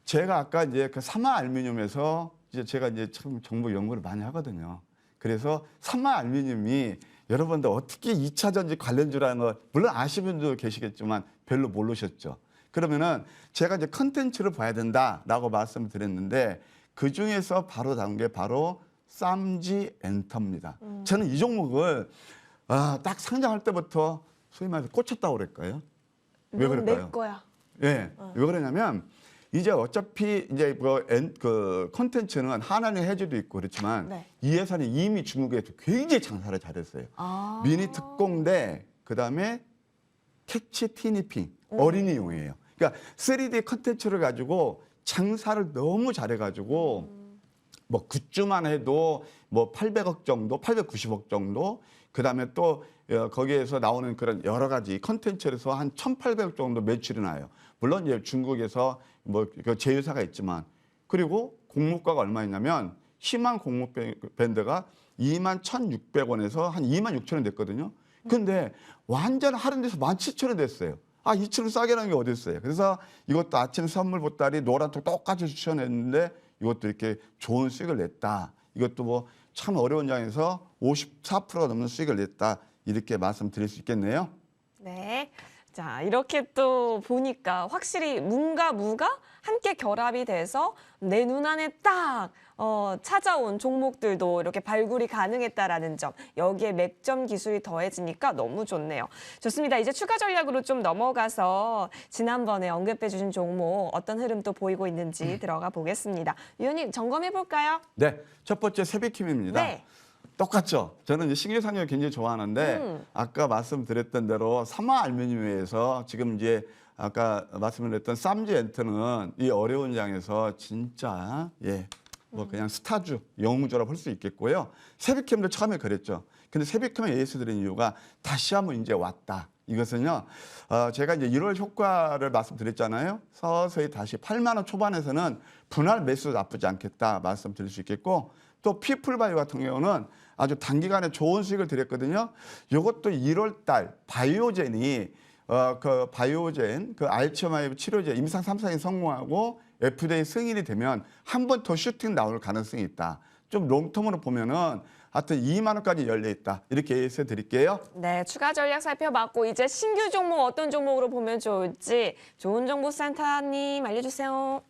제가 아까 이제 그 삼화알루미늄에서 이제 제가 이제 참 정보 연구를 많이 하거든요. 그래서 삼화알루미늄이 여러분들 어떻게 2차 전지 관련주라는 거 물론 아시는 분도 계시겠지만 별로 모르셨죠. 그러면은 제가 이제 컨텐츠를 봐야 된다라고 말씀드렸는데 그 중에서 바로 나온 게 바로 쌈지엔터입니다. 저는 이 종목을 딱 상장할 때부터 소위 말해서 꽂혔다고 그럴까요? 왜 그럴까요? 내 거야. 예, 왜 그러냐면 이제 어차피 이제 그 콘텐츠는 하나는 해주도 있고 그렇지만 네. 이 회사는 이미 중국에서 굉장히 장사를 잘했어요. 미니 특공대 그다음에 캐치 티니핑 어린이용이에요. 그러니까 3D 콘텐츠를 가지고 장사를 너무 잘해가지고 뭐 굿즈만 해도 뭐 800억 정도, 890억 정도 그다음에 또 거기에서 나오는 그런 여러 가지 콘텐츠에서 한 1,800억 정도 매출이 나요. 물론 이제 중국에서 뭐 제휴사가 있지만 그리고 공모가가 얼마였냐면 희망 공모 밴드가 21,600원에서 한 26,000원 됐거든요. 근데 완전 할인돼서 17,000원 됐어요. 2,000원 싸게 나는 게 어디 있어요. 그래서 이것도 아침 선물 보따리 노란톡 똑같이 추천했는데 이것도 이렇게 좋은 수익을 냈다. 이것도 뭐 참 어려운 장에서 54%가 넘는 수익을 냈다. 이렇게 말씀드릴 수 있겠네요. 네. 자, 이렇게 또 보니까 확실히 문과 무가 함께 결합이 돼서 내 눈안에 딱 찾아온 종목들도 이렇게 발굴이 가능했다라는 점, 여기에 맥점 기술이 더해지니까 너무 좋네요. 좋습니다. 이제 추가 전략으로 좀 넘어가서 지난번에 언급해 주신 종목 어떤 흐름 또 보이고 있는지 들어가 보겠습니다. 위원님 점검해 볼까요? 네, 첫 번째 세비킴입니다. 네. 똑같죠. 저는 이제 신규상을 굉장히 좋아하는데 아까 말씀드렸던 대로 삼화알루미늄에서 지금 이제 아까 말씀드렸던 쌈지엔트는 이 어려운 장에서 진짜 뭐 그냥 스타주, 영웅주라고 할 수 있겠고요. 세비캠도 처음에 그랬죠. 근데 세비캠에 예수 드린 이유가 다시 한번 이제 왔다. 이것은요, 제가 이제 1월 효과를 말씀드렸잖아요. 서서히 다시 8만 원 초반에서는 분할 매수 나쁘지 않겠다 말씀드릴 수 있겠고 또 피플바이오 같은 경우는 아주 단기간에 좋은 수익을 드렸거든요. 이것도 1월 달 바이오젠이 그 바이오젠 그 알츠하이머 치료제 임상 3상이 성공하고 FDA 승인이 되면 한 번 더 슈팅 나올 가능성이 있다. 좀 롱텀으로 보면은 하여튼 2만 원까지 열려 있다. 이렇게 예시해 드릴게요. 네, 추가 전략 살펴봤고 이제 신규 종목 어떤 종목으로 보면 좋을지 좋은 정보 센터님 알려주세요.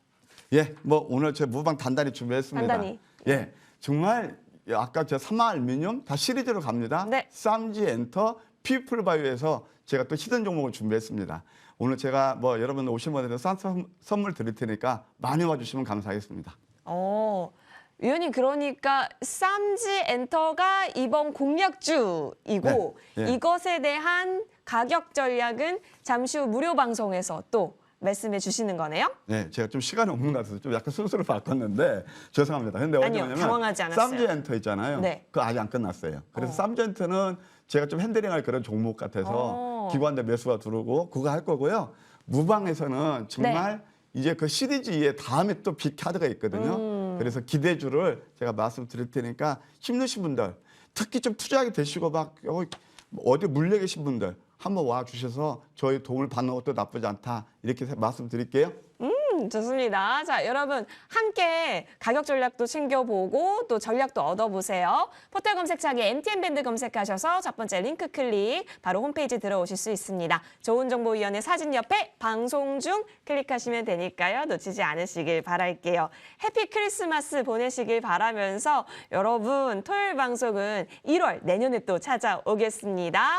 예, 뭐 오늘 제 무방 단단히 준비했습니다. 단단히. 예, 정말 아까 제 삼화알루미늄 다 시리즈로 갑니다. 네. 쌈지엔터, 피플바이오에서 제가 또 히든 종목을 준비했습니다. 오늘 제가 뭐 여러분들 오신 분들한테 싼 선물 드릴 테니까 많이 와주시면 감사하겠습니다. 위원님 그러니까 쌈지엔터가 이번 공략주이고 네, 네. 이것에 대한 가격 전략은 잠시 후 무료 방송에서 또 말씀해 주시는 거네요? 네, 제가 좀 시간이 없는 것 같아서 좀 약간 순서를 바꿨는데 죄송합니다. 근데 어디 아니요, 뭐냐면 당황하지 않았어요. 쌈지엔터 있잖아요. 네. 그거 아직 안 끝났어요. 그래서 쌈지엔터는 제가 좀 핸들링할 그런 종목 같아서 기관대 매수가 들어오고 그거 할 거고요. 무방에서는 정말 이제 그 시리즈 2에 다음에 또 빅카드가 있거든요. 그래서 기대주를 제가 말씀드릴 테니까 힘드신 분들 특히 좀 투자하게 되시고 막 어디 물려 계신 분들 한번 와 주셔서 저희 도움을 받는 것도 나쁘지 않다 이렇게 말씀드릴게요. 좋습니다. 자, 여러분 함께 가격 전략도 챙겨보고 또 전략도 얻어보세요. 포털 검색창에 MTN밴드 검색하셔서 첫 번째 링크 클릭, 바로 홈페이지 들어오실 수 있습니다. 좋은정보위원회 사진 옆에 방송 중 클릭하시면 되니까요. 놓치지 않으시길 바랄게요. 해피 크리스마스 보내시길 바라면서 여러분 토요일 방송은 1월 내년에 또 찾아오겠습니다.